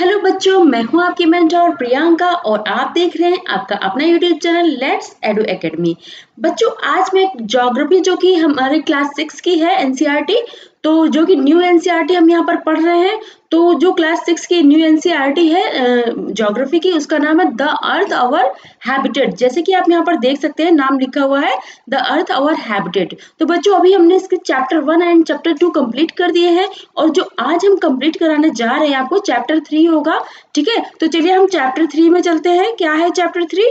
Hello बच्चों, मैं हूं आपकी मेंटर प्रियंका और आप देख रहे हैं आपका अपना YouTube channel let's edu academy. बच्चों, आज मैं ज्योग्राफी जो कि हमारे क्लास 6 की है एनसीईआरटी, तो जो कि न्यू एनसीईआरटी हम यहाँ पर पढ़ रहे हैं। तो जो क्लास 6 की न्यू एनसीईआरटी है ज्योग्राफी की, उसका नाम है द अर्थ आवर हैबिटेट। जैसे कि आप यहाँ पर देख सकते हैं, नाम लिखा हुआ है द अर्थ आवर हैबिटेट। तो बच्चों, अभी हमने इसके चैप्टर 1 एंड चैप्टर 2 कंप्लीट कर दिए हैं और जो आज हम कंप्लीट कराने जा रहे हैं आपको चैप्टर 3 होगा। ठीक है, तो चलिए हम चैप्टर 3 में चलते हैं। क्या है चैप्टर 3?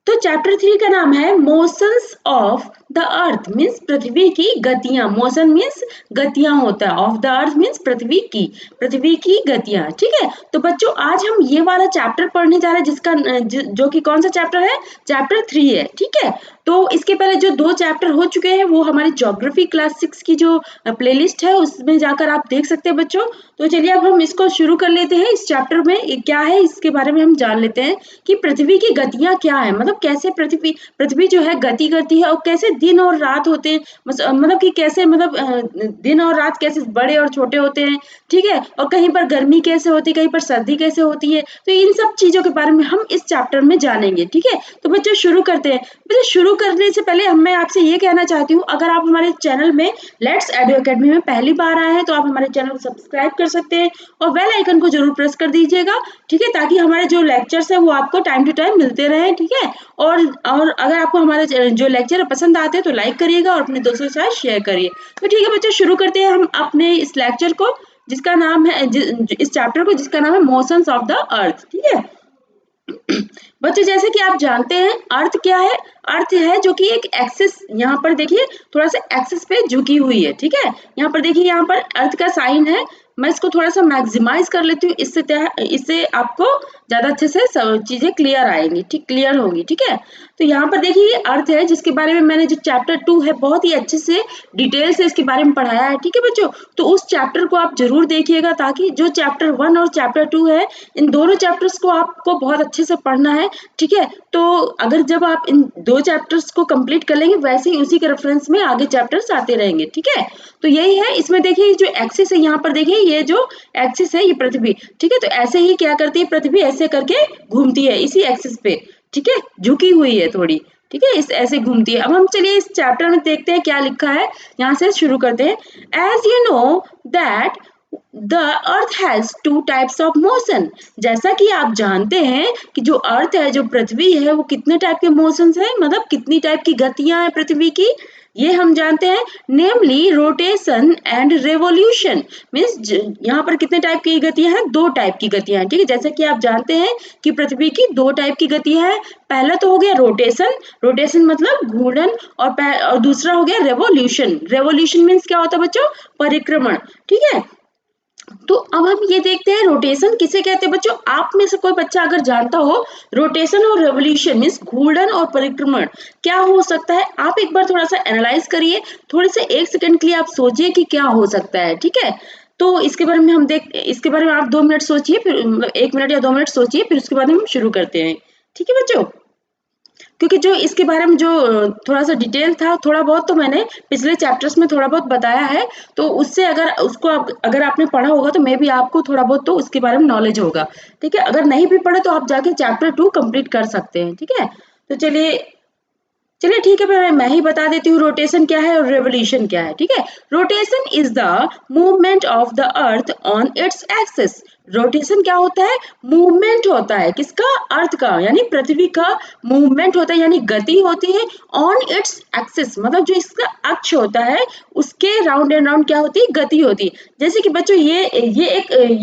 तो चैप्टर 3 का नाम है motions of the earth, means पृथ्वी की गतियां। मोशन मीन्स गतियां होता है, ऑफ द अर्थ मीन्स पृथ्वी की गतियां। ठीक है, तो बच्चों आज हम ये वाला चैप्टर पढ़ने जा रहे हैं जिसका जो कि कौन सा चैप्टर है? चैप्टर 3 है। ठीक है, तो इसके पहले जो 2 चैप्टर हो चुके हैं वो हमारी ज्योग्राफी क्लास 6 की जो प्लेलिस्ट है उसमें जाकर आप देख सकते हैं बच्चों। तो चलिए अब हम इसको शुरू कर लेते हैं। इस चैप्टर में क्या है इसके बारे में हम जान लेते हैं कि पृथ्वी की गतियां क्या है, मतलब कैसे पृथ्वी जो है गति करती है और कैसे दिन और रात होते हैं। मतलब कि कैसे, मतलब दिन और रात कैसे बड़े और छोटे होते हैं। ठीक है, और कहीं पर गर्मी कैसे होती है, कहीं पर सर्दी कैसे होती है। तो इन सब चीजों के बारे में हम इस चैप्टर में जानेंगे। ठीक है, तो बच्चों शुरू करते हैं। बच्चों शुरू करने से पहले मैं आपसे ये कहना चाहती हूँ, अगर आप हमारे चैनल में लेट्स एडू एकेडमी में पहली बार आए हैं तो आप हमारे चैनल को सब्सक्राइब कर सकते हैं और बेल आइकन को जरूर प्रेस कर दीजिएगा। ठीक है, ताकि हमारे जो लेक्चर्स है वो आपको टाइम टू टाइम मिलते रहे। ठीक है, और अगर आपको हमारे जो लेक्चर पसंद आते हैं तो लाइक करिएगा और अपने दोस्तों के साथ शेयर करिए। तो ठीक है बच्चों, शुरू करते हैं हम अपने इस लेक्चर को जिसका नाम है इस चैप्टर को जिसका नाम है मोशंस ऑफ द अर्थ। ठीक है बच्चों, जैसे कि आप जानते हैं अर्थ क्या है? अर्थ है जो कि एक एक्सिस, यहाँ पर देखिए थोड़ा सा एक्सिस पे झुकी हुई है। ठीक है, यहाँ पर देखिए, यहाँ पर अर्थ का साइन है। मैं इसको थोड़ा सा मैक्सिमाइज कर लेती हूँ, इससे आपको ज्यादा अच्छे से चीजें क्लियर आएंगी। ठीक, क्लियर होगी। ठीक है, तो यहाँ पर देखिए ये अर्थ है जिसके बारे में मैंने जो चैप्टर 2 है बहुत ही अच्छे से डिटेल से इसके बारे में पढ़ाया है। ठीक है बच्चों, तो उस चैप्टर को आप जरूर देखिएगा ताकि जो चैप्टर 1 और चैप्टर 2 है, इन दोनों चैप्टर्स को आपको बहुत अच्छे से पढ़ना है। ठीक है, तो अगर जब आप इन 2 चैप्टर्स को कंप्लीट कर लेंगे वैसे ही उसी के रेफरेंस में आगे चैप्टर्स आते रहेंगे। ठीक है, तो यही है। इसमें देखिए जो एक्सिस है, यहाँ पर देखिए ये जो एक्सिस है ये पृथ्वी। ठीक है, तो ऐसे ही क्या करती है पृथ्वी, ऐसे करके घूमती है इसी एक्सिस पे। ठीक है, झुकी हुई है थोड़ी। ठीक है, इस ऐसे घूमती है। अब हम चलिए इस चैप्टर में देखते हैं क्या लिखा है। यहाँ से शुरू करते हैं। As you know that the earth has 2 types of motion. जैसा कि आप जानते हैं कि जो अर्थ है, जो पृथ्वी है, वो कितने टाइप के मोशंस है, मतलब कितनी टाइप की गतियां हैं पृथ्वी की, ये हम जानते हैं। नेमली रोटेशन एंड रेवोल्यूशन, मीन्स यहाँ पर कितने टाइप की गतियां हैं? 2 टाइप की गतियां हैं। ठीक है, जैसे कि आप जानते हैं कि पृथ्वी की 2 टाइप की गतियां हैं। पहला तो हो गया रोटेशन, रोटेशन मतलब घूर्णन, और दूसरा हो गया रेवोल्यूशन। रेवोल्यूशन मीन्स क्या होता है बच्चों? परिक्रमण। ठीक है, तो अब हम ये देखते हैं रोटेशन किसे कहते हैं बच्चों। आप में से कोई बच्चा अगर जानता हो रोटेशन और रेवोल्यूशन मीन्स घूर्णन और परिक्रमण क्या हो सकता है, आप एक बार थोड़ा सा एनालाइज करिए। थोड़े से 1 सेकंड के लिए आप सोचिए कि क्या हो सकता है। ठीक है, तो इसके बारे में इसके बारे में आप 2 मिनट सोचिए, फिर मतलब 1 मिनट या 2 मिनट सोचिए, फिर उसके बाद हम शुरू करते हैं। ठीक है बच्चों, क्योंकि जो इसके बारे में जो थोड़ा सा डिटेल था, थोड़ा बहुत तो मैंने पिछले चैप्टर्स में थोड़ा बहुत बताया है। तो उससे अगर आपने पढ़ा होगा तो मे भी आपको थोड़ा बहुत तो उसके बारे में नॉलेज होगा। ठीक है, अगर नहीं भी पढ़े तो आप जाके चैप्टर 2 कंप्लीट कर सकते हैं। ठीक है, तो चलिए चलिए ठीक है, मैं ही बता देती हूँ रोटेशन क्या है और रेवोल्यूशन क्या है। ठीक है, rotation is the movement of the earth on its axis. Rotation क्या होता है? मूवमेंट होता है किसका? अर्थ का, यानी पृथ्वी का मूवमेंट होता है, यानी गति होती है ऑन इट्स एक्सिस, मतलब जो इसका अक्ष होता है उसके राउंड एंड राउंड क्या होती है? गति होती है। जैसे कि बच्चों ये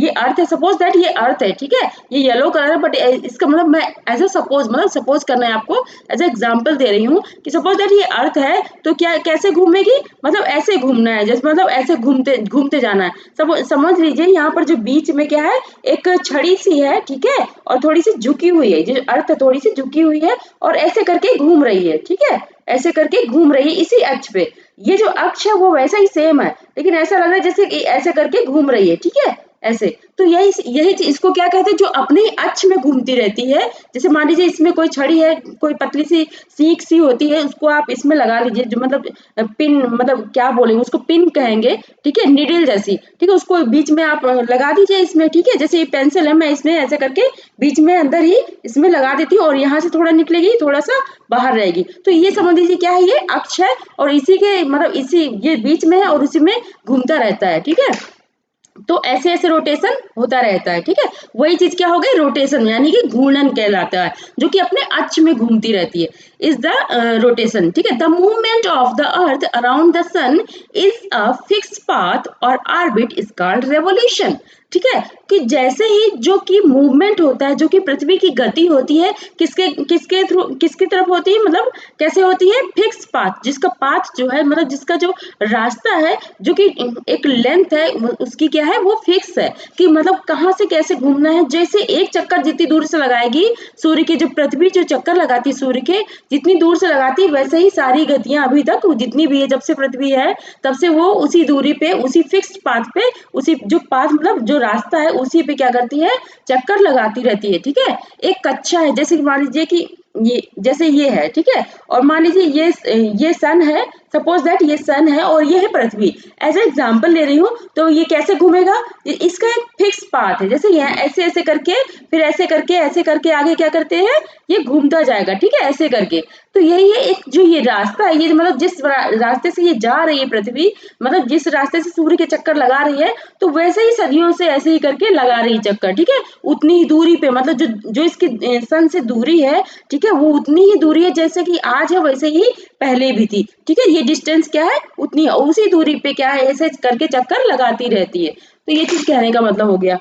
अर्थ है, सपोज दैट ये अर्थ है। ठीक है, ये येलो कलर है, बट इसका मतलब मैं एज अ सपोज करना है आपको, एज ए एग्जाम्पल दे रही हूँ कि सपोज दैट ये अर्थ है तो क्या कैसे घूमेगी, मतलब ऐसे घूमना है, जैसे मतलब ऐसे घूमते घूमते जाना है। समझ लीजिए यहाँ पर जो बीच में क्या है, एक छड़ी सी है। ठीक है, और थोड़ी सी झुकी हुई है, जो अर्थ थोड़ी सी झुकी हुई है और ऐसे करके घूम रही है। ठीक है, ऐसे करके घूम रही है इसी अक्ष पे। ये जो अक्ष है वो वैसा ही सेम है, लेकिन ऐसा लग रहा है जैसे कि ऐसे करके घूम रही है। ठीक है, ऐसे। तो यही यही इसको क्या कहते हैं, जो अपने ही अक्ष में घूमती रहती है। जैसे मान लीजिए इसमें कोई छड़ी है, कोई पतली सी सीख सी होती है, उसको आप इसमें लगा लीजिए, जो मतलब पिन, मतलब क्या बोलेंगे उसको, पिन कहेंगे, ठीक है, निडल जैसी, ठीक है, उसको बीच में आप लगा दीजिए इसमें, ठीक है। जैसे ये पेंसिल है, मैं इसमें ऐसे करके बीच में अंदर ही इसमें लगा देती हूँ और यहाँ से थोड़ा निकलेगी, थोड़ा सा बाहर रहेगी। तो ये समझ लीजिए क्या है, ये अक्ष है और इसी के मतलब इसी ये बीच में है और उसी में घूमता रहता है, ठीक है। तो ऐसे ऐसे रोटेशन होता रहता है, ठीक है। वही चीज क्या हो गई, रोटेशन, यानी कि घूर्णन कहलाता है, जो कि अपने अक्ष में घूमती रहती है, इज द रोटेशन, ठीक है। The movement of the earth around the sun is a fix path और ऑर्बिट इज कॉल्ड रेवोल्यूशन, ठीक है। कि जैसे ही जो कि मूवमेंट होता है, जो कि पृथ्वी की गति होती है, किसके किसके थ्रू, किसकी तरफ होती है, मतलब कैसे होती है, फिक्स पाथ, जिसका पाथ जो है, मतलब जिसका जो रास्ता है, जो कि एक लेंथ है उसकी, क्या है, वो फिक्स है, कि मतलब कहाँ से कैसे घूमना है। जैसे एक चक्कर जितनी दूर से लगाएगी सूर्य की, जो पृथ्वी जो चक्कर लगाती है सूर्य के जितनी दूर से लगाती है, वैसे ही सारी गतियां अभी तक जितनी भी है, जब से पृथ्वी है तब से वो उसी दूरी पे, उसी फिक्स्ड पाथ पे, उसी जो पाथ मतलब जो रास्ता है उसी पे क्या करती है, चक्कर लगाती रहती है, ठीक है। एक कक्षा है, जैसे मान लीजिए कि ये जैसे ये है, ठीक है, और मान लीजिए ये सन है, सपोज दैट ये सन है और ये है पृथ्वी, एज एग्जांपल ले रही हूँ। तो ये कैसे घूमेगा, इसका एक फिक्स पाथ है, जैसे यहाँ ऐसे ऐसे करके, फिर ऐसे करके आगे क्या करते हैं, ये घूमता जाएगा, ठीक है, ऐसे करके। तो यही है एक जो ये रास्ता है, ये मतलब जिस रास्ते से ये जा रही है पृथ्वी, मतलब जिस रास्ते से सूर्य के चक्कर लगा रही है, तो वैसे ही सदियों से ऐसे ही करके लगा रही चक्कर, ठीक है। उतनी ही दूरी पे, मतलब जो जो इसकी सन से दूरी है, ठीक है, वो उतनी ही दूरी है जैसे कि आज है वैसे ही पहले भी थी, ठीक है। ये डिस्टेंस क्या है, उतनी उसी दूरी पे क्या है, ऐसे करके चक्कर लगाती रहती है। तो ये चीज कहने का मतलब हो गया।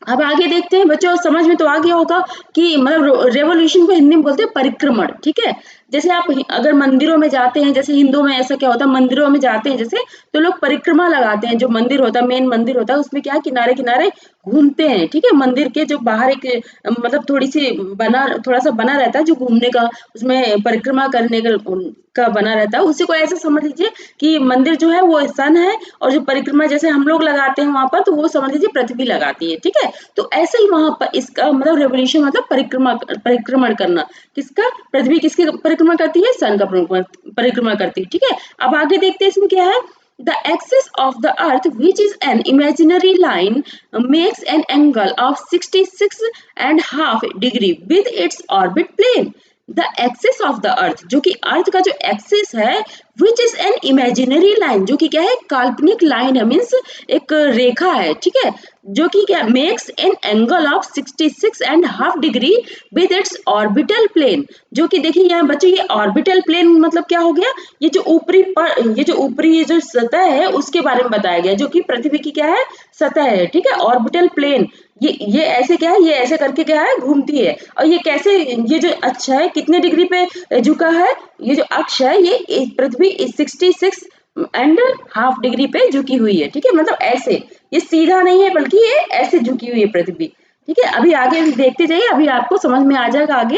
अब आगे देखते हैं बच्चों, समझ में तो आ गया होगा कि मतलब रेवोल्यूशन को हिंदी में बोलते हैं परिक्रमण, ठीक है। जैसे आप अगर मंदिरों में जाते हैं, जैसे हिंदुओं में ऐसा क्या होता है, मंदिरों में जाते हैं जैसे, तो लोग परिक्रमा लगाते हैं, जो मंदिर होता है, मेन मंदिर होता है, उसमें क्या किनारे किनारे घूमते हैं, ठीक है। मंदिर के जो बाहर एक मतलब थोड़ी सी थोड़ा सा बना रहता है, जो घूमने का, उसमें परिक्रमा करने का बना रहता है, उसी को ऐसे समझ लीजिए कि मंदिर जो है वो सन है, और जो परिक्रमा जैसे हम लोग लगाते हैं वहां पर, तो वो समझ लीजिए पृथ्वी लगाती है, ठीक है। तो ऐसे ही वहां पर इसका मतलब रेवोल्यूशन मतलब परिक्रमण करना, किसका, पृथ्वी किसकी परिक्रमा करती है, सन का परिक्रमा करती है, ठीक है। अब आगे देखते हैं इसमें क्या है। The axis of the earth, which is an imaginary line, makes an angle of 66.5 degree with its orbit plane. The axis of the earth, जो कि अर्थ का जो एक्सिस है, which is an imaginary line, जो कि क्या है, काल्पनिक लाइन है, मीन्स एक रेखा है, ठीक है, जो कि क्या, makes an angle of 66.5 degree with its orbital plane. जो कि देखिए यहाँ बच्चों, ये ऑर्बिटल प्लेन मतलब क्या हो गया, ये जो ऊपरी ये जो सतह है उसके बारे में बताया गया, जो कि पृथ्वी की क्या है, सतह है, ठीक है। ऑर्बिटल प्लेन, ये ऐसे क्या है, ये ऐसे करके क्या है, घूमती है। और ये कैसे, ये जो अक्ष है कितने डिग्री पे झुका है, ये जो अक्ष है ये पृथ्वी 66.5 डिग्री पे झुकी हुई है, ठीक है। मतलब ऐसे, ये सीधा नहीं है बल्कि ये ऐसे झुकी हुई है पृथ्वी, ठीक है। अभी आगे देखते जाइए, अभी आपको समझ में आ जाएगा आगे।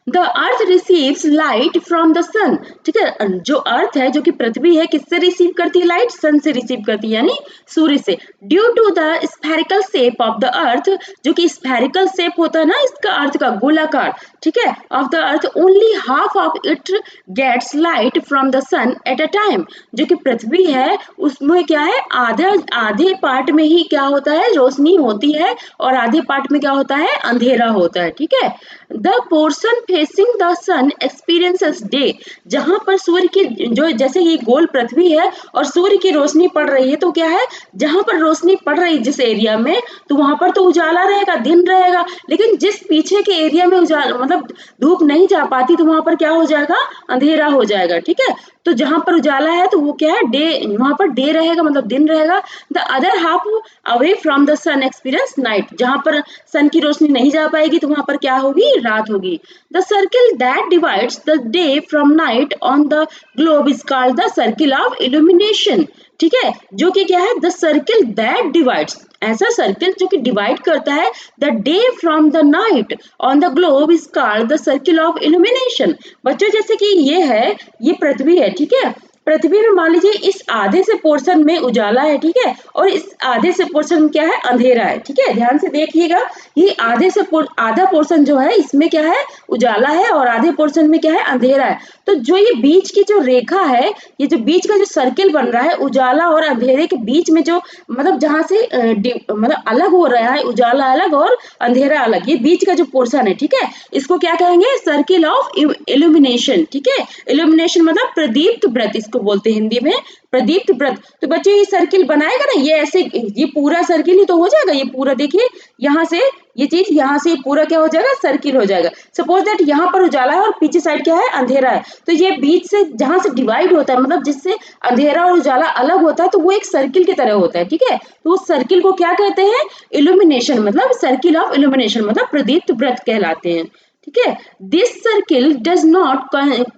The earth receives light from the sun, ठीक है। जो अर्थ है, जो कि पृथ्वी है, किससे रिसीव करती है लाइट, सन से रिसीव करती है, यानी सूर्य से। Due to the spherical shape of the earth, जो कि स्फेरिकल शेप होता है ना इसका, अर्थ का गोलाकार, ठीक है, of the earth, only half of it gets light from the sun at a time. जो कि पृथ्वी है उसमें क्या है, आधे पार्ट में ही क्या होता है, रोशनी होती है, और आधे पार्ट में क्या होता है, अंधेरा होता है, ठीक है। The portion facing the sun experiences day, जहां पर सूर्य की जो, जैसे ये गोल पृथ्वी है और सूर्य की रोशनी पड़ रही है, तो क्या है, जहां पर रोशनी पड़ रही है जिस एरिया में, तो वहां पर तो उजाला रहेगा, दिन रहेगा। लेकिन जिस पीछे के एरिया में उजाला मतलब धूप नहीं जा पाती, तो वहां पर क्या हो जाएगा, अंधेरा हो जाएगा, ठीक है। तो जहां पर उजाला है तो वो क्या है, डे, वहां पर डे रहेगा, मतलब दिन रहेगा। The other half away from the sun experience night, जहां पर सन की रोशनी नहीं जा पाएगी तो वहां पर क्या होगी, रात होगी। The circle that divides the day from night on the globe is called the circle of illumination, ठीक है। जो कि क्या है, द सर्किल दैट डिवाइड्स, ऐसा सर्किल जो कि डिवाइड करता है the day from the night on the globe is called the circle of illumination. बच्चों जैसे कि ये है, ये पृथ्वी है, ठीक है, पृथ्वी में मान लीजिए इस आधे से पोर्शन में उजाला है, ठीक है, और इस आधे से पोर्शन में क्या है, अंधेरा है, ठीक है। ध्यान से देखिएगा, ये आधा पोर्शन जो है इसमें क्या है, उजाला है, और आधे पोर्शन में क्या है, अंधेरा है। तो जो ये बीच की जो रेखा है, ये जो बीच का जो सर्किल बन रहा है, उजाला और अंधेरे के बीच में जो मतलब जहां से मतलब अलग हो रहा है, उजाला अलग और अंधेरा अलग, ये बीच का जो पोर्शन है, ठीक है, इसको क्या कहेंगे, सर्किल ऑफ इल्यूमिनेशन, ठीक है। इल्यूमिनेशन मतलब प्रदीप्त व्रत इसको बोलते हैं हिंदी में, प्रदीप्त व्रत। तो बच्चों ये सर्किल बनाएगा ना, ये ऐसे, ये पूरा सर्किल ही तो हो जाएगा, ये पूरा देखिए, यहाँ से ये चीज, यहाँ से पूरा क्या हो जाएगा, सर्किल हो जाएगा। सपोज दैट यहाँ पर उजाला है और पीछे साइड क्या है, अंधेरा है, तो ये बीच से जहां से डिवाइड होता है, मतलब जिससे अंधेरा और उजाला अलग होता है, तो वो एक सर्किल की तरह होता है, ठीक है। तो उस सर्किल को क्या कहते हैं, इल्यूमिनेशन, मतलब सर्किल ऑफ इल्यूमिनेशन, मतलब प्रदीप्त व्रत कहलाते हैं, ठीक है। This circle does not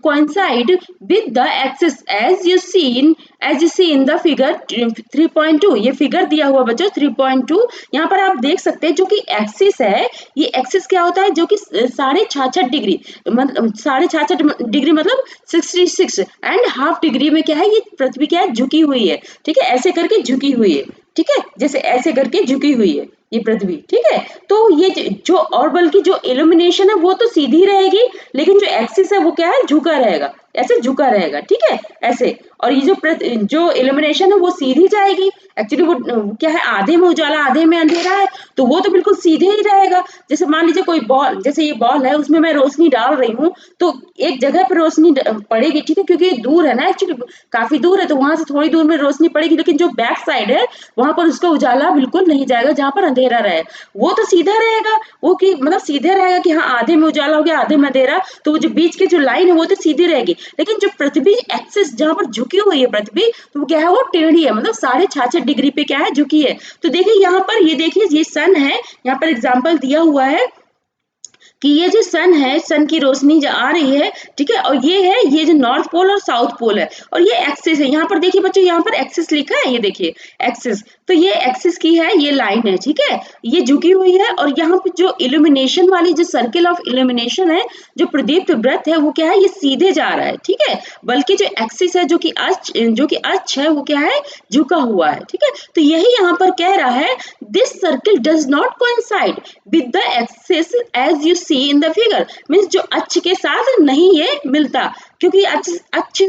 coincide with the axis as you see in the figure 3.2। ये फिगर दिया हुआ बच्चों 3.2, यहाँ पर आप देख सकते हैं जो कि एक्सिस है, ये एक्सिस क्या होता है, जो कि 66.5 डिग्री, मतलब 66.5 डिग्री मतलब 66.5 डिग्री में क्या है, ये पृथ्वी क्या है, झुकी हुई है, ठीक है, ऐसे करके झुकी हुई है, ठीक है, जैसे ऐसे करके झुकी हुई है ये पृथ्वी, ठीक है। तो ये जो, और बल्कि जो इल्यूमिनेशन है वो तो सीधी रहेगी, लेकिन जो एक्सिस है वो क्या है, झुका रहेगा, ऐसे झुका रहेगा, ठीक है, ऐसे। और ये जो इल्यूमिनेशन है वो सीधी जाएगी, एक्चुअली वो क्या है, आधे में उजाला आधे में अंधेरा है, तो वो तो बिल्कुल सीधे ही रहेगा। जैसे मान लीजिए कोई बॉल, जैसे ये बॉल है, उसमें मैं रोशनी डाल रही हूँ, तो एक जगह पर रोशनी पड़ेगी, ठीक है, क्योंकि दूर है ना, एक्चुअली काफी दूर है, तो वहां से थोड़ी दूर में रोशनी पड़ेगी, लेकिन जो बैक साइड है वहां पर उसका उजाला बिल्कुल नहीं जाएगा, जहां पर अंधेरा रहे, वो तो सीधा रहेगा, वो कि मतलब सीधे रहेगा कि हाँ आधे में उजाला हो गया आधे में अंधेरा, तो वो जो बीच की जो लाइन है वो तो सीधी रहेगी। लेकिन जो पृथ्वी एक्सिस जहां पर झुकी हुई है पृथ्वी, तो वो क्या है, वो टेढ़ी है, मतलब 66.5 डिग्री पे क्या है, झुकी है। तो देखिए यहाँ पर, ये देखिए ये सन है, यहाँ पर एग्जाम्पल दिया हुआ है कि ये जो सन है, सन की रोशनी जो आ रही है, ठीक है, और ये है, ये जो नॉर्थ पोल और साउथ पोल है, और ये एक्सिस है। यहाँ पर देखिए बच्चों, यहाँ पर एक्सिस लिखा है, ये देखिए एक्सिस, तो ये एक्सिस की है, ये लाइन है, ठीक है, ये झुकी हुई है। और यहाँ पे जो इल्यूमिनेशन वाली जो सर्किल ऑफ इल्यूमिनेशन है, जो प्रदीप्त व्रत है, वो क्या है, ये सीधे जा रहा है, ठीक है, बल्कि जो एक्सिस है, जो कि अक्ष है, वो क्या है, झुका हुआ है, ठीक है। तो यही यहाँ पर कह रहा है, this circle does not coincide with the axis as you see in the figure, means जो अक्ष के साथ नहीं ये मिलता, क्योंकि अक्ष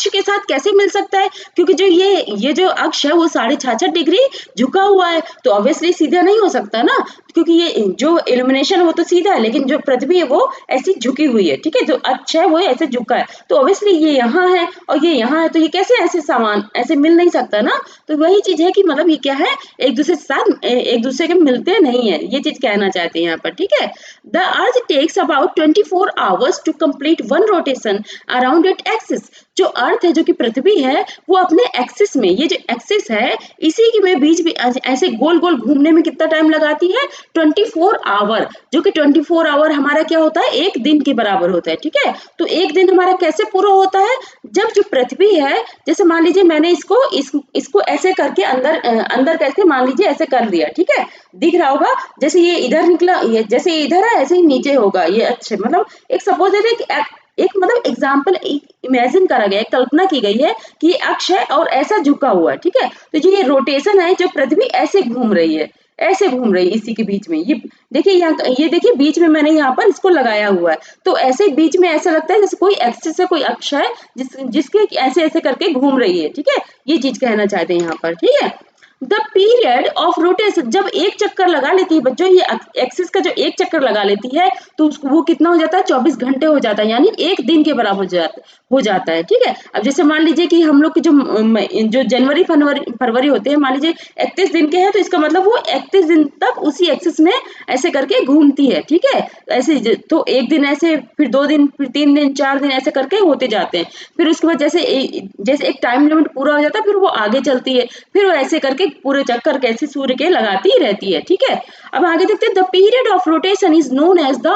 के साथ कैसे मिल सकता है, क्योंकि जो ये जो अक्ष है वो 66.5 डिग्री झुका हुआ है, तो ऑब्वियसली सीधा नहीं हो सकता ना, क्योंकि ये जो इल्यूमिनेशन वो तो सीधा है, लेकिन जो पृथ्वी है वो ऐसी झुकी हुई है, ठीक है, जो अक्ष है वो ऐसे झुका है, तो ऑब्वियसली ये यहाँ है और ये यहाँ है, तो ये कैसे ऐसे सामान ऐसे मिल नहीं सकता ना। तो वही चीज है कि मतलब ये क्या है, एक दूसरे के साथ एक दूसरे के मिलते नहीं है, ये चीज कहना चाहते हैं यहाँ पर, ठीक है। The earth takes about 24 hours to complete one rotation around it axis. जो अर्थ है, जो कि पृथ्वी है, वो अपने एक्सिस में, ये जो एक्सिस है इसी के में बीच में ऐसे गोल गोल घूमने में कितना टाइम लगाती है, 24 आवर, जो कि 24 आवर हमारा क्या होता है, एक दिन के बराबर होता है, ठीक है। तो एक दिन हमारा कैसे पूरा होता है, जब जो पृथ्वी है, जैसे मान लीजिए मैंने इसको ऐसे करके अंदर करके मान लीजिए ऐसे कर दिया, ठीक है, दिख रहा होगा, जैसे ये इधर निकला, ये जैसे इधर है ऐसे ही नीचे होगा, ये अच्छे मतलब एक सपोज एक मतलब एग्जाम्पल इमेजिन करा गया है, कल्पना की गई है कि ये अक्ष है और ऐसा झुका हुआ है, ठीक है। तो जो ये रोटेशन है, जो पृथ्वी ऐसे घूम रही है, ऐसे घूम रही है इसी के बीच में, ये देखिए यहाँ, ये देखिए बीच में मैंने यहाँ पर इसको लगाया हुआ है, तो ऐसे बीच में ऐसा लगता है जैसे कोई एक्सिस है, कोई अक्ष है जिसके ऐसे ऐसे करके घूम रही है, ठीक है, ये चीज कहना चाहते हैं यहाँ पर, ठीक है। द पीरियड ऑफ रोटेशन, जब एक चक्कर लगा लेती है बच्चों, ये एक्सिस का जो एक चक्कर लगा लेती है, तो वो कितना हो जाता है, 24 घंटे हो जाता है, यानी एक दिन के बराबर हो जाता है, ठीक है। अब जैसे मान लीजिए कि हम लोग के जो जनवरी फरवरी होते हैं, मान लीजिए 31 दिन के हैं, तो इसका मतलब वो 31 दिन तक उसी एक्सिस में ऐसे करके घूमती है, ठीक है, ऐसे। तो एक दिन ऐसे, फिर 2 दिन, फिर 3 दिन, 4 दिन ऐसे करके होते जाते हैं, फिर उसके बाद जैसे एक टाइम लिमिट पूरा हो जाता है, फिर वो आगे चलती है, फिर वो ऐसे करके पूरे चक्कर कैसे सूर्य के लगाती रहती है, ठीक है। अब आगे देखते हैं, the period of rotation is known as the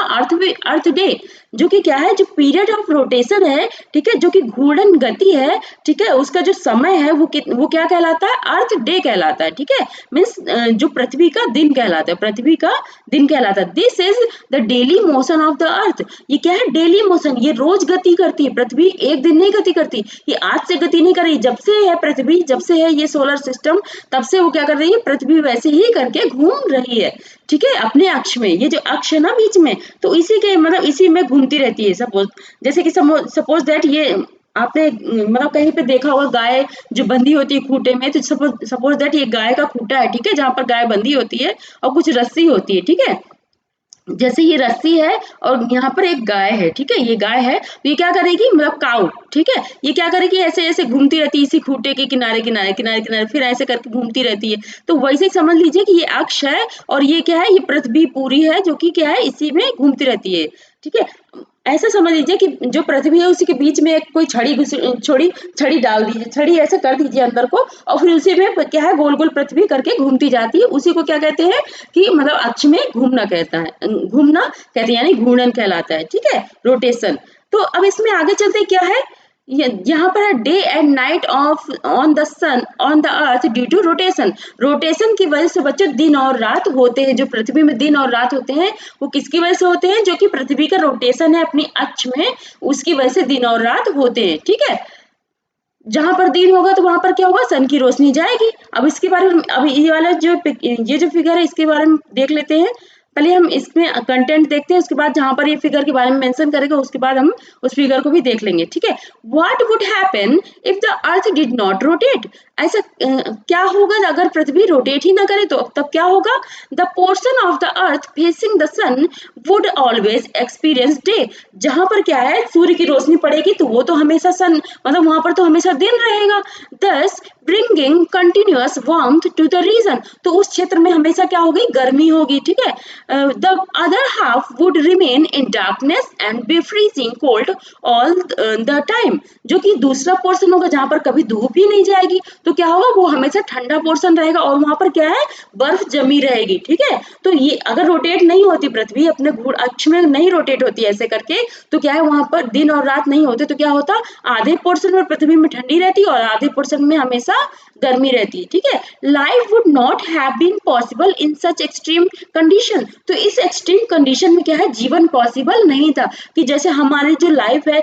earth day. जो कि क्या है, जो पीरियड ऑफ रोटेशन है, ठीक है, जो कि घूर्णन गति है, ठीक है, उसका जो समय है वो क्या कहलाता है, अर्थ डे कहलाता है, ठीक है, मीन्स जो पृथ्वी का दिन कहलाता है, पृथ्वी का दिन कहलाता है। This is the daily motion of the अर्थ। ये क्या है, डेली मोशन, ये रोज गति करती है, पृथ्वी एक दिन नहीं गति करती, ये आज से गति नहीं कर रही, जब से है पृथ्वी, जब से है ये सोलर सिस्टम, तब से वो क्या कर रही है, पृथ्वी वैसे ही करके घूम रही है, ठीक है, अपने अक्ष में। ये जो अक्ष है ना बीच में, तो इसी के मतलब इसी में घूमती रहती है। सपोज जैसे कि सपोज दैट ये आपने मतलब कहीं पे देखा होगा, गाय जो बंधी होती है खूंटे में, तो सपोज दैट ये गाय का खूंटा है, ठीक है, जहां पर गाय बंधी होती है और कुछ रस्सी होती है, ठीक है, जैसे ये रस्सी है और यहाँ पर एक गाय है, ठीक है, ये गाय है, तो ये क्या करेगी, मतलब काऊ, ठीक है, ये क्या करेगी, ऐसे ऐसे घूमती रहती है इसी खूंटे के किनारे किनारे किनारे किनारे, फिर ऐसे करके घूमती रहती है। तो वैसे ही समझ लीजिए कि ये अक्ष है और ये क्या है, ये पृथ्वी पूरी है जो कि क्या है, इसी में घूमती रहती है, ठीक है। ऐसा समझ लीजिए कि जो पृथ्वी है उसी के बीच में एक कोई छड़ी डाल दीजिए, छड़ी ऐसे कर दीजिए अंदर को, और फिर उसी में क्या है, गोल गोल पृथ्वी करके घूमती जाती है, उसी को क्या कहते हैं कि मतलब अक्ष में घूमना कहता है, घूमना कहते हैं, यानी घूर्णन कहलाता है, ठीक है, रोटेशन। तो अब इसमें आगे चलते क्या है, यहाँ पर है day and night of on the sun on the earth due to rotation. Rotation की वजह से बच्चों दिन और रात होते हैं, जो पृथ्वी में दिन और रात होते हैं वो किसकी वजह से होते हैं, जो कि पृथ्वी का रोटेशन है अपनी अक्ष में, उसकी वजह से दिन और रात होते हैं, ठीक है। जहां पर दिन होगा तो वहां पर क्या होगा, सन की रोशनी जाएगी। अब इसके बारे में, अब ये वाला ये जो फिगर है इसके बारे में देख लेते हैं। पहले हम इसमें कंटेंट देखते हैं, उसके बाद जहां पर ये फिगर के बारे में मेंशन करेगा उसके बाद हम उस फिगर को भी देख लेंगे, ठीक है। What would happen if the earth did not rotate. ऐसा क्या होगा अगर पृथ्वी रोटेट ही ना करे, तो तब क्या होगा, the portion of the earth facing the sun would always experience day. जहां पर क्या है, सूर्य की रोशनी पड़ेगी तो वो तो हमेशा सन, मतलब वहां पर तो हमेशा दिन रहेगा, thus bringing continuous warmth to the region. तो उस क्षेत्र में हमेशा क्या होगी, गर्मी होगी, ठीक है। The other half would remain in darkness and be freezing cold all the time. जो कि दूसरा पोर्शन होगा जहां पर कभी धूप ही नहीं जाएगी, तो क्या होगा, वो हमेशा ठंडा पोर्शन रहेगा और वहां पर क्या है, बर्फ जमी रहेगी, ठीक है। तो ये अगर रोटेट नहीं होती पृथ्वी, अपने घूर्ण अक्ष में नहीं रोटेट होती ऐसे करके, तो क्या है, वहां पर दिन और रात नहीं होते, तो क्या होता, आधे पोर्शन में पृथ्वी में ठंडी रहती और आधे पोर्शन में हमेशा गर्मी रहती है, ठीक है। Life would not have been possible in such extreme condition. तो इस एक्सट्रीम कंडीशन में क्या है, जीवन पॉसिबल नहीं था, कि जैसे हमारी जो लाइफ है,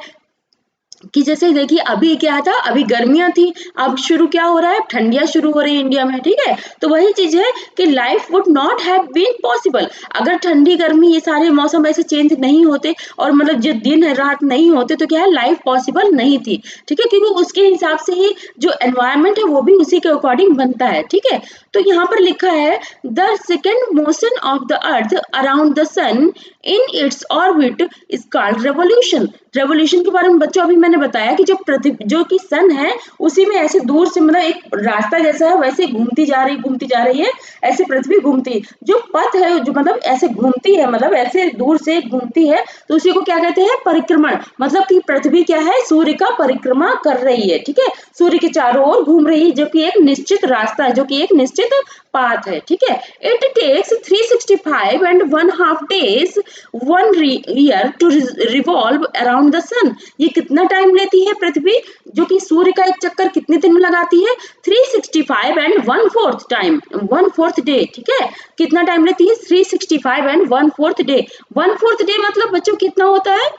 कि जैसे देखिए अभी क्या था, अभी गर्मियां थी, अब शुरू क्या हो रहा है, ठंडियां शुरू हो रही है इंडिया में, ठीक है। तो वही चीज है कि life would not have been possible, अगर ठंडी गर्मी ये सारे मौसम ऐसे चेंज नहीं होते और मतलब जो दिन है रात नहीं होते, तो क्या है, लाइफ पॉसिबल नहीं थी, ठीक है, क्योंकि उसके हिसाब से ही जो एनवायरमेंट है वो भी उसी के अकॉर्डिंग बनता है, ठीक है। तो यहाँ पर लिखा है, the second motion of the earth around the sun in its orbit is called revolution. Revolution के बारे में बच्चों अभी मैंने बताया कि जो कि सन है उसी में ऐसे दूर से, मतलब एक रास्ता जैसा है वैसे घूमती जा रही है, ऐसे पृथ्वी घूमती, जो पथ है जो मतलब ऐसे घूमती है, मतलब ऐसे दूर से घूमती है, तो उसी को क्या कहते हैं, परिक्रमण। मतलब कि पृथ्वी क्या है, सूर्य का परिक्रमा कर रही है, ठीक है, सूर्य के चारों ओर घूम रही है, जो कि एक निश्चित रास्ता है, जो कि एक निश्चित पाथ है, ठीक है। It takes 365 and 1/2 days 1 year to revolve around the sun. ये कितना टाइम लेती है पृथ्वी, जो कि सूर्य का एक चक्कर कितने दिन में लगाती है, 365 and 1/4 टाइम, 1/4 डे, ठीक है। कितना टाइम लेती है, 365 and 1/4 डे। 1/4 डे मतलब बच्चों कितना होता है,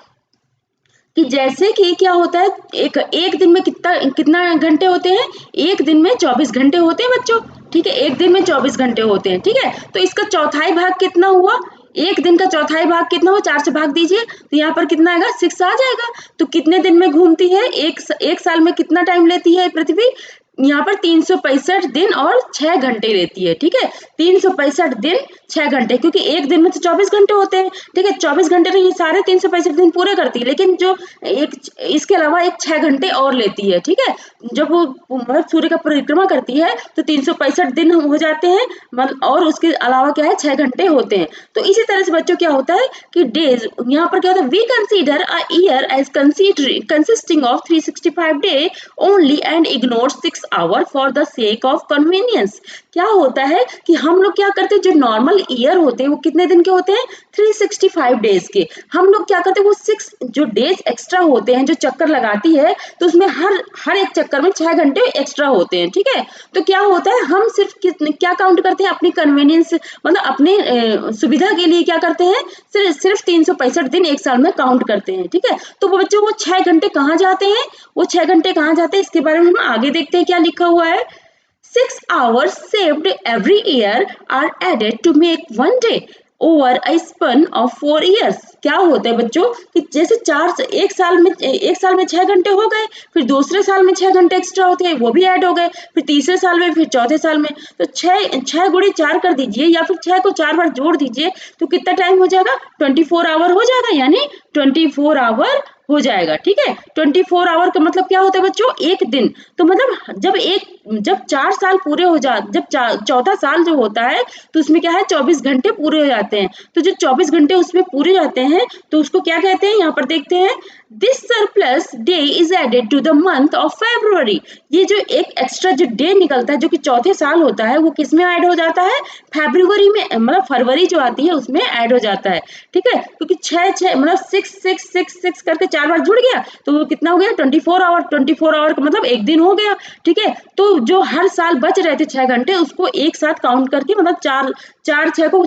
कि जैसे कि क्या होता है, एक दिन में कितना घंटे होते हैं, एक दिन में 24 घंटे होते हैं बच्चों, ठीक है, एक दिन में 24 घंटे होते हैं, ठीक है। तो इसका चौथाई भाग कितना हुआ, एक दिन का चौथाई भाग कितना हुआ, 4 से भाग दीजिए, तो यहाँ पर कितना आएगा, 6 आ जाएगा। तो कितने दिन में घूमती है, एक साल में कितना टाइम लेती है पृथ्वी, यहाँ पर 365 दिन और 6 घंटे लेती है, ठीक है। 365 दिन 6 घंटे, क्योंकि एक दिन में तो 24 घंटे होते हैं, ठीक है, 24 घंटे तो ये सारे 365 दिन पूरे करती है, लेकिन जो एक इसके अलावा एक 6 घंटे और लेती है, ठीक है। जब वो मतलब सूर्य का परिक्रमा करती है तो 365 दिन हो जाते हैं, और उसके अलावा क्या है, 6 घंटे होते हैं। तो इसी तरह से बच्चों क्या होता है कि डेज, यहाँ पर क्या होता है, we consider a year as consisting of 365 day only and ignore 6 hour for the sake of convenience. क्या होता है कि हम लोग क्या करते हैं, जो नॉर्मल ईयर होते हैं वो कितने दिन के होते हैं, 365 डेज के। हम लोग क्या करते हैं, वो 6 जो डेज एक्स्ट्रा होते हैं, जो चक्कर लगाती है, तो उसमें हर एक चक्कर में 6 घंटे एक्स्ट्रा होते हैं, ठीक है। तो क्या होता है, हम सिर्फ कितने क्या काउंट करते हैं, अपनी कन्वीनियंस मतलब अपने सुविधा के लिए क्या करते हैं, सिर्फ 365 दिन एक साल में काउंट करते हैं, ठीक है। तो वो बच्चों, वो 6 घंटे कहाँ जाते हैं, वो 6 घंटे कहाँ जाते हैं, इसके बारे में हम आगे देखते हैं क्या लिखा हुआ है। 6 hours saved every year are added to make one day over a span of 4 years। क्या होता है बच्चों कि जैसे एक साल में 6 घंटे हो गए, फिर दूसरे साल में 6 घंटे एक्स्ट्रा होते हैं, वो भी ऐड हो गए, फिर तीसरे साल में, फिर चौथे साल में। तो 6 गुणे 4 कर दीजिए, या फिर 6 को 4 बार जोड़ दीजिए, तो कितना टाइम हो जाएगा, 24 आवर हो जाएगा, यानी 24 आवर हो जाएगा, ठीक है। 24 आवर का मतलब क्या होता है बच्चों, एक दिन। तो मतलब जब 4 साल पूरे हो जा जब चौथा साल जो होता है, तो उसमें क्या है, 24 घंटे पूरे हो जाते हैं। तो जो 24 घंटे उसमें पूरे जाते हैं, तो उसको क्या कहते हैं, यहाँ पर देखते हैं, this surplus day is added to the month of February. ये जो एक एक्स्ट्रा जो डे निकलता है, जो कि चौथे साल होता है, वो किस में ऐड हो जाता है, फेब्रुअरी में, मतलब फरवरी जो आती है उसमें ऐड हो जाता है, ठीक है। क्योंकि 6 मतलब 6 करके 4 बार जुड़ गया, तो वो कितना हो गया, 24 आवर। 24 आवर का मतलब एक दिन हो गया, ठीक है। तो जो हर साल बच रहे थे 6 घंटे, उसको एक साथ काउंट करके, मतलब 6 को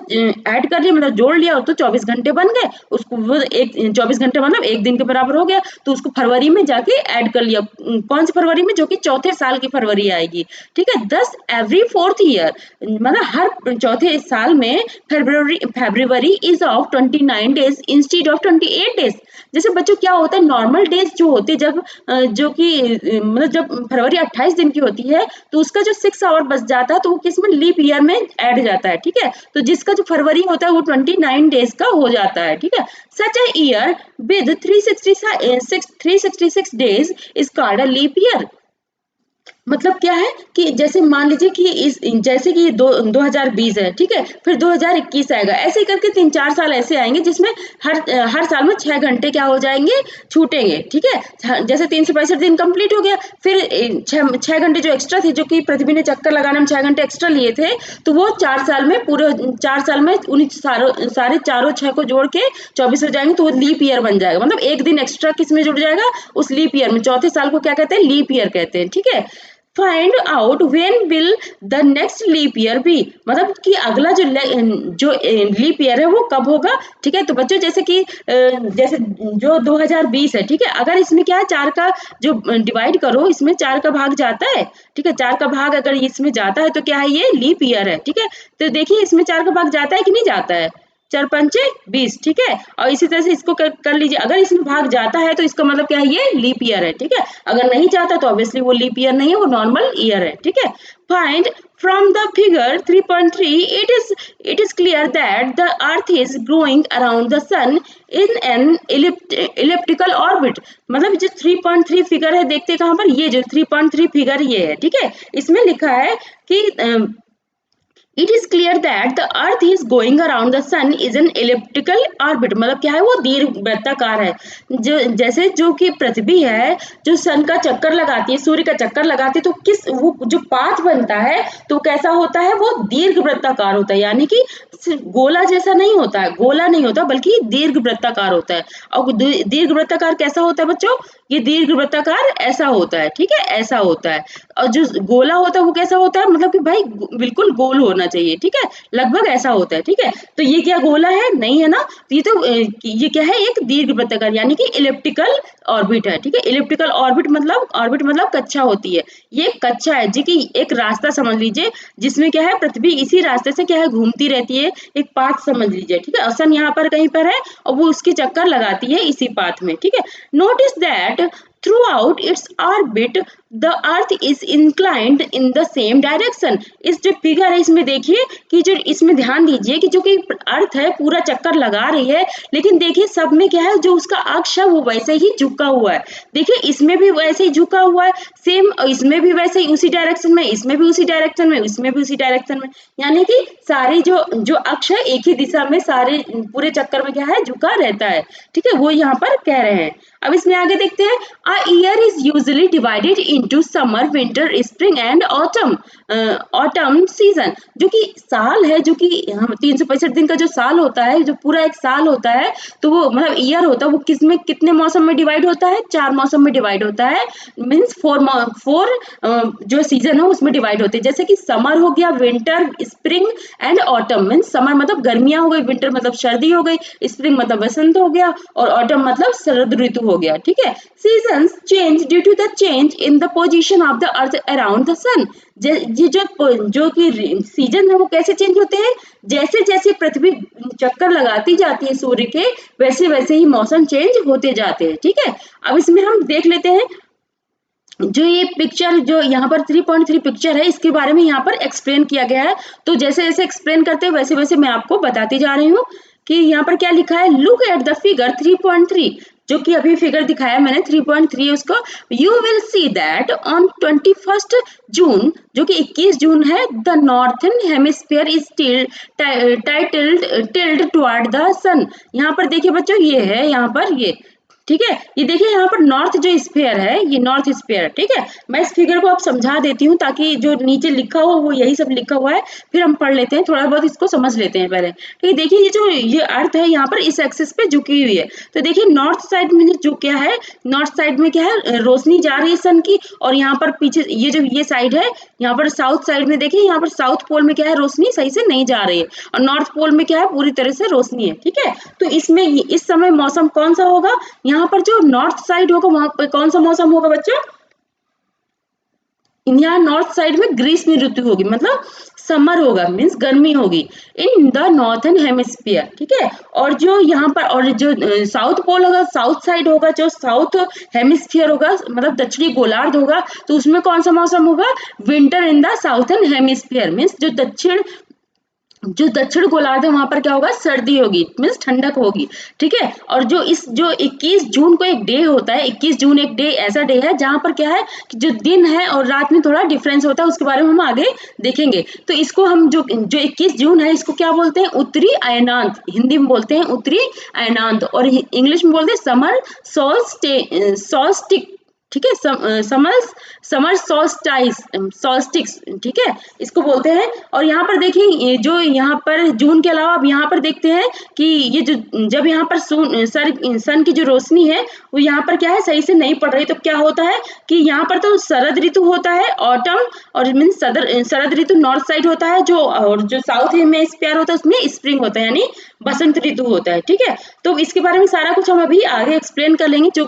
ऐड कर लिया, मतलब जोड़ लिया, तो 24 घंटे बन गए। उसको वो 24 घंटे मतलब एक दिन के बराबर हो गया, तो उसको फरवरी में जाके ऐड कर लिया। कौन सी फरवरी में, जो कि चौथे साल की फरवरी आएगी, ठीक है। 10 एवरी 4th ईयर, मतलब हर चौथे साल में February is of 29 days instead of 28 days. जैसे बच्चों क्या होता है, नॉर्मल डेज जो होते हैं, जब जो कि मतलब जब फरवरी 28 दिन की होती है, तो उसका जो 6 आवर बच जाता है, तो वो किस में, लीप ईयर में ऐड जाता है, ठीक है। तो जिसका जो फरवरी होता है वो 29 डेज का हो जाता है, ठीक है। Such a year with 366 days is called a leap year. मतलब क्या है कि जैसे मान लीजिए कि जैसे कि 2020 है, ठीक है, फिर 2021 आएगा, ऐसे ही करके 3-4 साल ऐसे आएंगे, जिसमें हर साल में 6 घंटे क्या हो जाएंगे, छूटेंगे, ठीक है। जैसे 365 दिन कंप्लीट हो गया, फिर 6 घंटे जो एक्स्ट्रा थे, जो कि पृथ्वी ने चक्कर लगाने में 6 घंटे एक्स्ट्रा लिए थे, तो वो 4 साल में, पूरे 4 साल में उन्हीं सारे चारों 6 को जोड़ के 24 हो जाएंगे, तो वो लीप ईयर बन जाएगा। मतलब एक दिन एक्स्ट्रा किस में जुड़ जाएगा, उस लीप ईयर में। चौथे साल को क्या कहते हैं, लीप ईयर कहते हैं, ठीक है। Find out when will the next leap year be, मतलब कि अगला जो लीप ईयर है वो कब होगा, ठीक है। तो बच्चों जैसे कि जैसे जो 2020 है, ठीक है, अगर इसमें क्या है, 4 का जो डिवाइड करो, इसमें 4 का भाग जाता है, ठीक है। 4 का भाग अगर इसमें जाता है, तो क्या है, ये लीप ईयर है, ठीक है। तो देखिए इसमें 4 का भाग जाता है कि नहीं जाता है, 4 पंचे 20, ठीक है। और इसी तरह से इसको कर लीजिए, अगर इसमें भाग जाता है, तो इसका मतलब क्या है, ये लीप ईयर है, ठीक है। अगर नहीं जाता, तो ऑब्वियसली वो लीप ईयर नहीं है, वो नॉर्मल ईयर है, ठीक है। Find from the figure 3.3, it is clear that the earth is growing around the sun in an elliptical orbit। मतलब जो 3.3 फिगर है, देखते हैं कहां पर, ये जो 3.3 फिगर ये है, ठीक है। इसमें लिखा है कि it is clear that the earth is going around the sun is an elliptical orbit. मतलब क्या है, वो दीर्घवृत्ताकार है। जैसे जो कि पृथ्वी है, जो सन का चक्कर लगाती है, सूर्य का चक्कर लगाती है, तो वो जो पाथ बनता है, तो कैसा होता है, वो दीर्घवृत्ताकार होता है, यानी कि गोला जैसा नहीं होता है, गोला नहीं होता, बल्कि दीर्घवृत्ताकार होता है। और दीर्घवृत्ताकार कैसा होता है बच्चों, ये दीर्घवृत्ताकार ऐसा होता है, ठीक है, ऐसा होता है। और जो गोला होता है वो कैसा होता है, मतलब कि भाई बिल्कुल गोल होना चाहिए, ठीक है, लगभग ऐसा होता है, ठीक है। तो ये क्या गोला है, नहीं है ना। तो ये क्या है, एक दीर्घवृत्ताकार, यानी कि इलिप्टिकल ऑर्बिट है, ठीक है। इलिप्टिकल ऑर्बिट मतलब कक्षा होती है। ये कक्षा है जी, कि एक रास्ता समझ लीजिए, जिसमें क्या है, पृथ्वी इसी रास्ते से क्या है, घूमती रहती है, एक पाथ समझ लीजिए, ठीक है। सन यहाँ पर कहीं पर है, और वो उसकी चक्कर लगाती है इसी पाथ में, ठीक है। Notice that throughout its orbit the earth is inclined in the same direction। इस जो फिगर है, इसमें देखिए कि जो इसमें ध्यान दीजिए कि जो कि अर्थ है पूरा चक्कर लगा रही है, लेकिन देखिए सब में क्या है, जो उसका अक्ष है वो वैसे ही झुका हुआ है। देखिए इसमें भी वैसे ही झुका हुआ है सेम, इसमें भी वैसे ही उसी डायरेक्शन में, इसमें भी उसी डायरेक्शन में, इसमें भी उसी डायरेक्शन में, यानी कि सारी जो अक्ष है एक ही दिशा में सारे पूरे चक्कर में क्या है, झुका रहता है, ठीक है। वो यहाँ पर कह रहे हैं। अब इसमें आगे देखते हैं, a year is usually divided into summer, winter, spring and autumn season। जो कि साल है, जो कि 365 दिन का जो साल होता है, जो पूरा एक साल होता है, तो वो मतलब ईयर होता है, वो किसमें कितने मौसम में डिवाइड होता है? 4 मौसम में डिवाइड होता है। मीन्स 4 जो सीजन है उसमें डिवाइड होते हैं। जैसे कि समर हो गया, winter, spring and autumn. Means summer मतलब गर्मियां हो गई, विंटर मतलब सर्दी हो गई, स्प्रिंग मतलब बसंत हो गया और ऑटम मतलब शरद ऋतु हो गया। ठीक है। Seasons change due to the change in the position of the earth around the sun. ये जो कि सीजन है वो कैसे चेंज होते हैं? जैसे जैसे पृथ्वी चक्कर लगाती जाती है सूर्य के, वैसे वैसे ही मौसम चेंज होते जाते हैं। ठीक है। अब इसमें हम देख लेते हैं जो ये पिक्चर, जो यहाँ पर 3.3 पिक्चर है, इसके बारे में यहाँ पर एक्सप्लेन किया गया है। तो जैसे जैसे एक्सप्लेन करते हैं वैसे वैसे मैं आपको बताती जा रही हूँ कि यहाँ पर क्या लिखा है। लुक एट द फिगर 3.3, जो कि अभी फिगर दिखाया मैंने 3.3 उसको। You will see that on 21 June, जो कि 21 जून है, the northern hemisphere is tilted toward the sun. यहाँ पर देखिए बच्चों, ये है यहाँ पर ये, ठीक है। ये देखिए यहाँ पर नॉर्थ जो स्फीयर है, ये नॉर्थ स्फीयर। ठीक है। मैं इस फिगर को आप समझा देती हूँ ताकि जो नीचे लिखा हुआ वो यही सब लिखा हुआ है, फिर हम पढ़ लेते हैं, थोड़ा बहुत इसको समझ लेते हैं पहले। ठीक है। देखिए ये अर्थ है यहाँ पर इस एक्सिस पे झुकी हुई है। तो देखिए नॉर्थ साइड में जो क्या है, नॉर्थ साइड में क्या है, रोशनी जा रही है सन की, और यहाँ पर पीछे ये जो ये साइड है, यहाँ पर साउथ साइड में देखिए, यहाँ पर साउथ पोल में क्या है, रोशनी सही से नहीं जा रही है, और नॉर्थ पोल में क्या है, पूरी तरह से रोशनी है। ठीक है। तो इसमें इस समय मौसम कौन सा होगा? यहाँ पर जो नॉर्थ साइड होगा वहां पर कौन सा मौसम होगा बच्चों? यहाँ नॉर्थ साइड में ग्रीष्म ऋतु होगी, मतलब समर होगा, मीन्स गर्मी होगी इन द नॉर्थन हेमिस्फीयर। ठीक है। और जो यहाँ पर, और जो साउथ पोल होगा, साउथ साइड होगा, जो साउथ हेमिस्फीयर होगा, मतलब दक्षिणी गोलार्ध होगा, तो उसमें कौन सा मौसम होगा? Winter in the southern hemisphere. Means जो दक्षिण गोलार्ध है वहां पर क्या होगा? सर्दी होगी, मीन्स ठंडक होगी। ठीक है। और जो 21 जून को एक डे होता है, 21 जून एक डे ऐसा डे है जहां पर क्या है कि जो दिन है और रात में थोड़ा डिफरेंस होता है, उसके बारे में हम आगे देखेंगे। तो इसको हम जो 21 जून है, इसको क्या बोलते हैं? उत्तरी अयनांत। हिंदी में बोलते हैं उत्तरी अयनांत, और इंग्लिश में बोलते हैं समर सॉल्स्टिक। ठीक है। समर सॉल्स्टिक्स। ठीक है, इसको बोलते हैं। और यहाँ पर देखिए, जो यहाँ पर जून के अलावा अब यहाँ पर देखते हैं कि ये जो जब यहाँ पर सन की जो रोशनी है वो यहाँ पर क्या है, सही से नहीं पड़ रही, तो क्या होता है कि यहाँ पर तो शरद ऋतु होता है, ऑटम, और मीन्स शरद ऋतु नॉर्थ साइड होता है, और जो साउथ में स्पेयर होता है उसमें स्प्रिंग होता है, यानी बसंत ऋतु होता है। ठीक है। तो इसके बारे में सारा कुछ हम अभी आगे एक्सप्लेन कर लेंगे, जो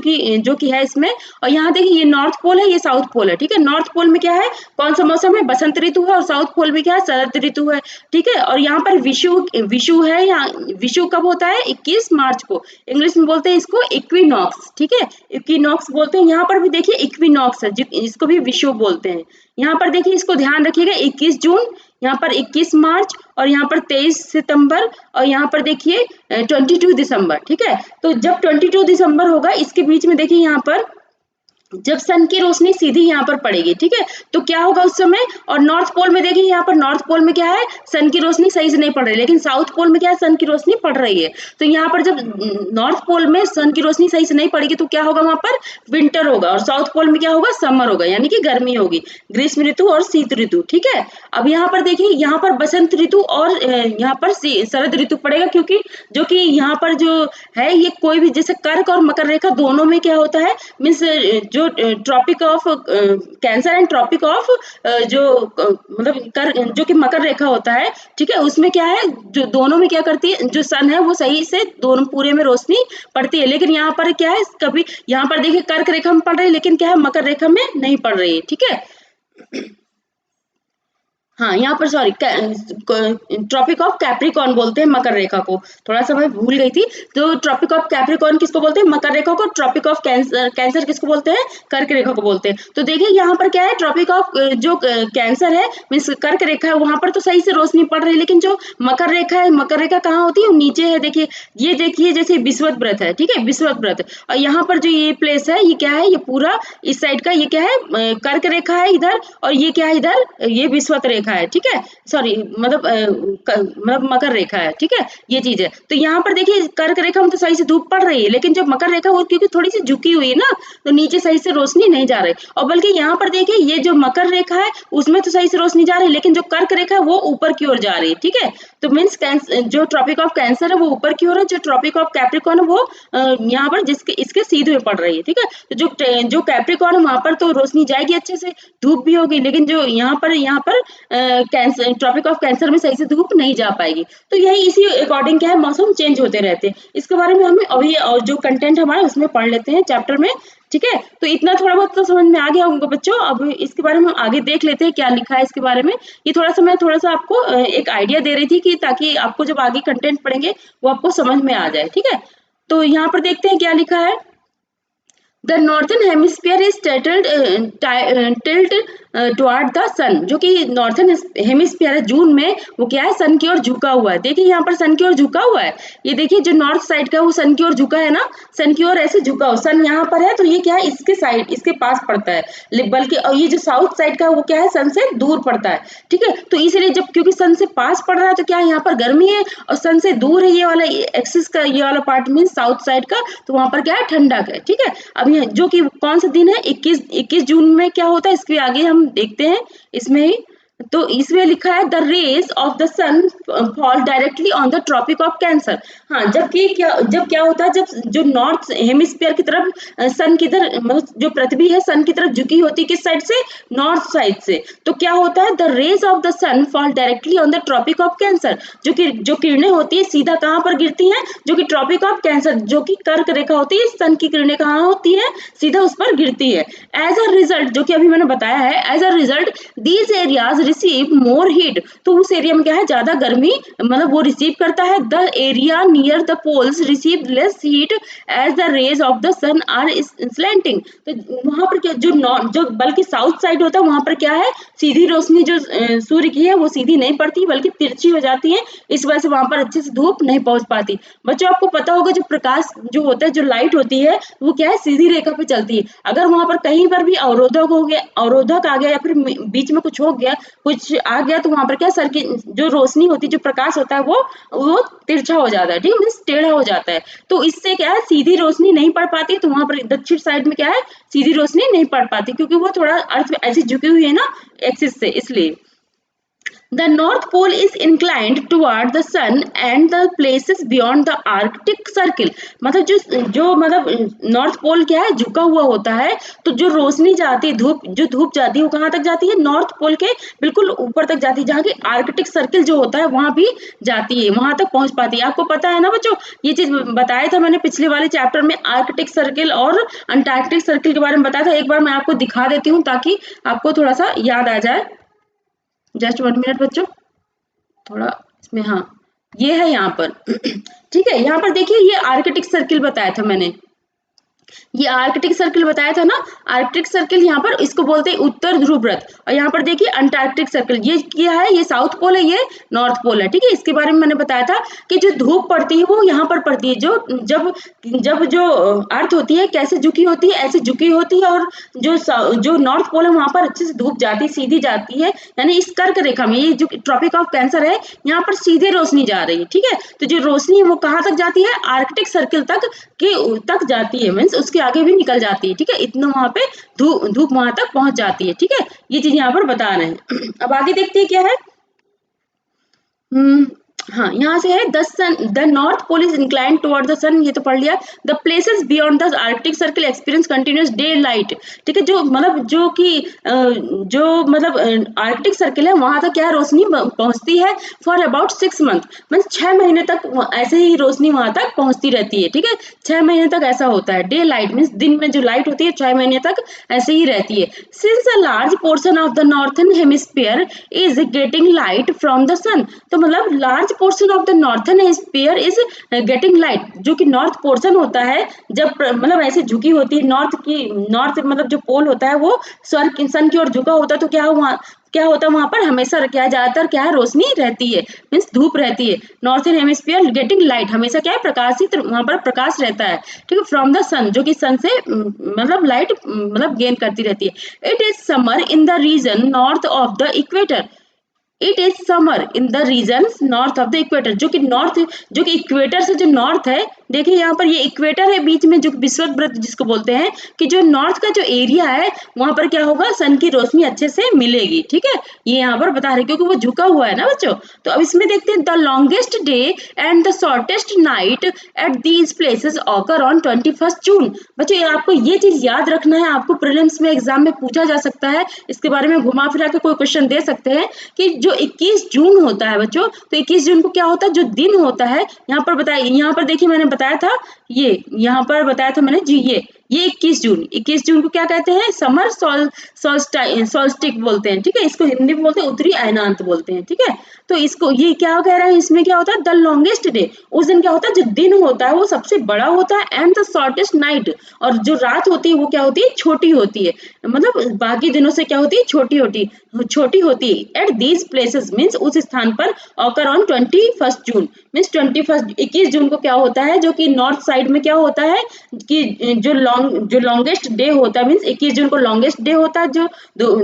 कि है इसमें। और यहाँ देखिए, ये नॉर्थ पोल है, ये साउथ पोल है। ठीक है। नॉर्थ पोल में क्या है, कौन सा मौसम है? बसंत ऋतु है। और साउथ पोल में क्या है? शरद ऋतु है। ठीक है। और यहाँ पर विषु है। यहाँ विषु कब होता है? 21 मार्च को। इंग्लिश में बोलते हैं इसको इक्विनॉक्स। ठीक है। इक्विनॉक्स बोलते हैं। यहाँ पर भी देखिए इक्विनॉक्स है, इसको भी विषु बोलते हैं। यहाँ पर देखिए, इसको ध्यान रखिएगा, 21 जून, यहाँ पर 21 मार्च, और यहाँ पर 23 सितंबर, और यहाँ पर देखिए 22 दिसंबर। ठीक है। तो जब 22 दिसंबर होगा, इसके बीच में देखिए यहाँ पर जब सन की रोशनी सीधी यहाँ पर पड़ेगी। ठीक है। तो क्या होगा उस समय? और नॉर्थ पोल में देखिए, यहाँ पर नॉर्थ पोल में क्या है, सन की रोशनी सही से नहीं पड़ रही, लेकिन साउथ पोल में क्या है, सन की रोशनी पड़ रही है। तो यहाँ पर जब नॉर्थ पोल में सन की रोशनी सही से नहीं पड़ेगी, तो क्या होगा? वहां पर विंटर होगा, और साउथ पोल में क्या होगा? समर होगा, यानी कि गर्मी होगी, ग्रीष्म ऋतु और शीत ऋतु। ठीक है। अब यहाँ पर देखिए, यहाँ पर बसंत ऋतु और यहाँ पर शरद ऋतु पड़ेगा, क्योंकि जो कि यहाँ पर जो है, ये कोई भी, जैसे कर्क और मकर रेखा दोनों में क्या होता है, मीन्स जो tropic of Cancer and tropic of जो मतलब जो कि मकर रेखा होता है। ठीक है। उसमें क्या है, जो दोनों में क्या करती है, जो सन है वो सही से दोनों पूरे में रोशनी पड़ती है। लेकिन यहाँ पर क्या है, कभी यहाँ पर देखिए कर्क रेखा में पड़ रही है, लेकिन क्या है, मकर रेखा में नहीं पड़ रही है। ठीक है। हाँ, यहाँ पर सॉरी, ट्रॉपिक ऑफ कैप्रिकॉर्न बोलते हैं मकर रेखा को, थोड़ा सा मैं भूल गई थी। तो ट्रॉपिक ऑफ कैप्रिकॉर्न किसको बोलते हैं? मकर रेखा को। ट्रॉपिक ऑफ कैंसर किसको बोलते हैं? कर्क रेखा को बोलते हैं। तो देखिए यहाँ पर क्या है, ट्रॉपिक ऑफ जो कैंसर है, मीन्स कर्क रेखा है, वहां पर तो सही से रोशनी पड़ रही है, लेकिन जो मकर रेखा है, मकर रेखा कहाँ होती है? नीचे है। देखिए, ये देखिए जैसे विषुवत व्रत है। ठीक है। विषुवत व्रत, और यहाँ पर जो ये प्लेस है, ये क्या है, ये पूरा इस साइड का ये क्या है, कर्क रेखा है इधर, और ये क्या है इधर, ये विषुवत रेखा रेखा है, ठीक है, सॉरी मतलब मतलब मकर रेखा है, ठीक है, ये चीज है। तो यहाँ पर देखिए कर्क रेखा में तो सही से धूप पड़ रही है, लेकिन जो मकर रेखा वो क्योंकि थोड़ी सी झुकी हुई है ना, तो नीचे सही से रोशनी नहीं जा रही। और बल्कि यहाँ पर देखिए ये जो मकर रेखा है उसमें तो सही से रोशनी जा रही है, लेकिन जो कर्क रेखा है वो ऊपर की ओर जा रही है, ठीक है। तो मीन्स जो ट्रॉपिक ऑफ कैंसर है वो ऊपर की ओर है, जो ट्रॉपिक ऑफ कैप्रिकॉर्न है वो यहाँ पर जिसके इसके सीधे में पड़ रही है, ठीक है। तो जो कैप्रिकॉर्न है वहां पर तो रोशनी जाएगी अच्छे से, धूप भी होगी, लेकिन जो यहाँ पर कैंसर ट्रॉपिक ऑफ कैंसर में सही से धूप नहीं जा पाएगी। तो यही इसी अकॉर्डिंग क्या है, मौसम चेंज होते रहते हैं। इसके बारे में हमें अभी और जो कंटेंट हमारा उसमें पढ़ लेते हैं चैप्टर में, ठीक है। तो इतना थोड़ा बहुत तो समझ में आ गया होगा बच्चों। अब इसके बारे में हम आगे देख लेते हैं क्या लिखा है इसके बारे में। ये मैं थोड़ा सा आपको एक आइडिया दे रही थी कि ताकि आपको जब आगे कंटेंट पढ़ेंगे वो आपको समझ में आ जाए, ठीक है। तो यहाँ पर देखते हैं क्या लिखा है। The northern hemisphere is tilt toward the sun, जो कि नॉर्थन हेमिस्फीयर है जून में वो क्या है, सन की ओर झुका हुआ है। देखिए यहाँ पर सन की ओर झुका हुआ है, ये देखिए जो नॉर्थ साइड का वो सन की ओर झुका है ना, सन की ओर ऐसे झुका हो, सन यहाँ पर है तो ये क्या है इसके साइड इसके पास पड़ता है, बल्कि ये जो साउथ साइड का वो क्या है सन से दूर पड़ता है, ठीक है। तो इसलिए जब क्योंकि सन से पास पड़ रहा है तो क्या है यहाँ पर गर्मी है, और सन से दूर है ये वाला एक्सिस का ये वाला पार्ट मीन साउथ साइड का, तो वहां पर क्या है ठंडक है, ठीक है। अब ये जो कि कौन सा दिन है 21 जून में क्या होता है इसके आगे हम देखते हैं इसमें ही। तो इसमें लिखा है the rays of the sun fall directly on the tropic of Cancer. हाँ, जब क्या होता है, जब जो नॉर्थ हेमिस्फीयर की तरफ सन की तरफ मतलब जो पृथ्वी है सन की तरफ झुकी होती है, किस साइड से, नॉर्थ साइड से, तो क्या होता है the rays of the sun fall directly on the tropic of Cancer, जो किरणें होती है सीधा कहाँ पर गिरती हैं, जो कि ट्रॉपिक ऑफ कैंसर जो कि कर्क रेखा होती है, सन की किरणें कहाँ होती है, सीधा उस पर गिरती है। एज अ रिजल्ट, जो कि अभी मैंने बताया है, as a result these areas receive more heat, तो उस एरिया में क्या है ज्यादा गर्मी मतलब वो रिसीव करता है। The area near the poles receive less heat as the rays of the sun are slanting, तो वहां पर क्या जो बल्कि साउथ साइड होता है वहां पर क्या है सीधी रोशनी जो सूर्य की है वो सीधी नहीं पड़ती बल्कि तिरछी हो जाती है, इस वजह से वहां पर अच्छे से धूप नहीं पहुंच पाती। बच्चों आपको पता होगा जो प्रकाश जो होता है, जो लाइट होती है वो क्या है सीधी रेखा पे चलती है। अगर वहां पर कहीं पर भी अवरोधक आ गया या फिर बीच में कुछ हो गया, कुछ आ गया, तो वहां पर क्या सर की जो रोशनी होती है, जो प्रकाश होता है वो तिरछा हो जाता है, ठीक है, मीन्स टेढ़ा हो जाता है। तो इससे क्या है सीधी रोशनी नहीं पड़ पाती, तो वहां पर दक्षिण साइड में क्या है सीधी रोशनी नहीं पड़ पाती, क्योंकि वो थोड़ा अर्थ में ऐसी झुकी हुई है ना एक्सिस से, इसलिए। The North Pole is inclined toward the sun and the places beyond the Arctic Circle, मतलब जो मतलब नॉर्थ पोल क्या है झुका हुआ होता है, तो जो रोशनी जाती है धूप जाती है वो कहाँ तक जाती है, नॉर्थ पोल के बिल्कुल ऊपर तक जाती है, जहाँ की आर्कटिक सर्किल जो होता है वहां भी जाती है, वहां तक पहुंच पाती है। आपको पता है ना बच्चों, ये चीज बताया था मैंने पिछले वाले चैप्टर में, आर्कटिक सर्किल और अंटार्कटिक सर्किल के बारे में बताया था। एक बार मैं आपको दिखा देती हूँ ताकि आपको थोड़ा सा याद आ जाए। जस्ट 1 मिनट बच्चों, थोड़ा इसमें, हाँ ये है यहाँ पर ठीक है, यहाँ पर देखिए ये आर्कटिक सर्किल बताया था मैंने, ये आर्कटिक सर्किल बताया था ना, आर्कटिक सर्किल यहाँ पर इसको बोलते हैं उत्तर ध्रुव व्रत। और यहाँ पर देखिए अंटार्कटिक सर्किल, ये क्या है, ये साउथ पोल है, ये नॉर्थ पोल है, ठीक है। इसके बारे में मैंने बताया था कि जो धूप पड़ती है वो यहाँ पर पड़ती है, जब जो अर्थ होती है कैसे झुकी होती है, ऐसे झुकी होती है, और जो नॉर्थ पोल है वहां पर अच्छे से धूप जाती सीधी जाती है, यानी इस कर्क रेखा में ये जो ट्रॉपिक ऑफ कैंसर है यहाँ पर सीधे रोशनी जा रही है, ठीक है। तो जो रोशनी है वो कहाँ तक जाती है, आर्कटिक सर्किल तक जाती है, मीन्स उसके आगे भी निकल जाती है, ठीक है। इतना वहां पे धूप वहां तक पहुंच जाती है, ठीक है। ये चीज यहाँ पर बता रहे हैं। अब आगे देखते हैं क्या है। हाँ, यहाँ से है the north pole is incline toward the sun, ये तो पढ़ लिया। The places beyond the Arctic circle experience continuous daylight, ठीक है। जो मतलब आर्कटिक सर्किल है वहां तक क्या रोशनी पहुंचती है फॉर अबाउट 6 मंथ, मीन्स 6 महीने तक ऐसे ही रोशनी वहां तक पहुंचती रहती है, ठीक है। 6 महीने तक ऐसा होता है, डे लाइट मीन्स दिन में जो लाइट होती है 6 महीने तक ऐसे ही रहती है। Since a large portion of the northern hemisphere is getting light from the sun, तो मतलब large portion of the northern hemisphere is getting light, जो कि नॉर्थ पोर्शन होता है जब मतलब ऐसे झुकी होती है नॉर्थ मतलब जो पोल होता है वो सन की ओर झुका होता है, तो क्या होता है वहां पर हमेशा क्या है ज्यादातर क्या है रोशनी रहती है, मीन्स धूप रहती है। नॉर्थन हेमिस्फीयर गेटिंग लाइट, हमेशा क्या है प्रकाशित वहां पर प्रकाश रहता है, ठीक है, फ्रॉम द सन, जो कि सन से मतलब लाइट मतलब गेन करती रहती है। It is summer in the region north of the equator, it is summer in the region north of the equator, जो कि इक्वेटर से जो नॉर्थ है, देखिए यहाँ पर ये इक्वेटर है बीच में, जो विषुवत वृत्त जिसको बोलते हैं, कि जो नॉर्थ का जो एरिया है वहां पर क्या होगा, सन की रोशनी अच्छे से मिलेगी, ठीक है, ये यहाँ पर बता रहे क्योंकि वो झुका हुआ है ना बच्चों। तो अब इसमें देखते हैं, the longest day and the shortest night at these places occur on 21 जून। बच्चों आपको ये चीज याद रखना है, आपको प्रीलिम्स में एग्जाम में पूछा जा सकता है, इसके बारे में घुमा फिरा के कोई क्वेश्चन दे सकते हैं कि जो 21 जून होता है बच्चों, तो 21 जून को क्या होता है, जो दिन होता है, यहाँ पर बताया, यहाँ पर देखिए मैंने बताया था, ये यहाँ पर बताया था मैंने जी, ये 21 जून को क्या कहते हैं, समर सोल्स्टिक बोलते हैं, ठीक है, इसको हिंदी में बोलते हैं उत्तरी अयनांत बोलते हैं, ठीक है। तो इसको ये क्या कह रहा है, इसमें क्या होता है, द लॉन्गेस्ट डे, उस दिन क्या होता है, जो दिन होता है वो सबसे बड़ा होता है, एंड द शॉर्टेस्ट नाइट, और जो रात होती है वो क्या होती है, छोटी होती है, मतलब बाकी दिनों से क्या होती है, छोटी होती है एट दीज प्लेसेस, मीन्स उस स्थान पर, ऑकर ऑन 21 जून, मीन्स 21 जून को क्या होता है, जो कि नॉर्थ साइड में क्या होता है कि जो लॉन्गेस्ट डे होता है, मीन्स 21 जून को लॉन्गेस्ट डे होता है, जो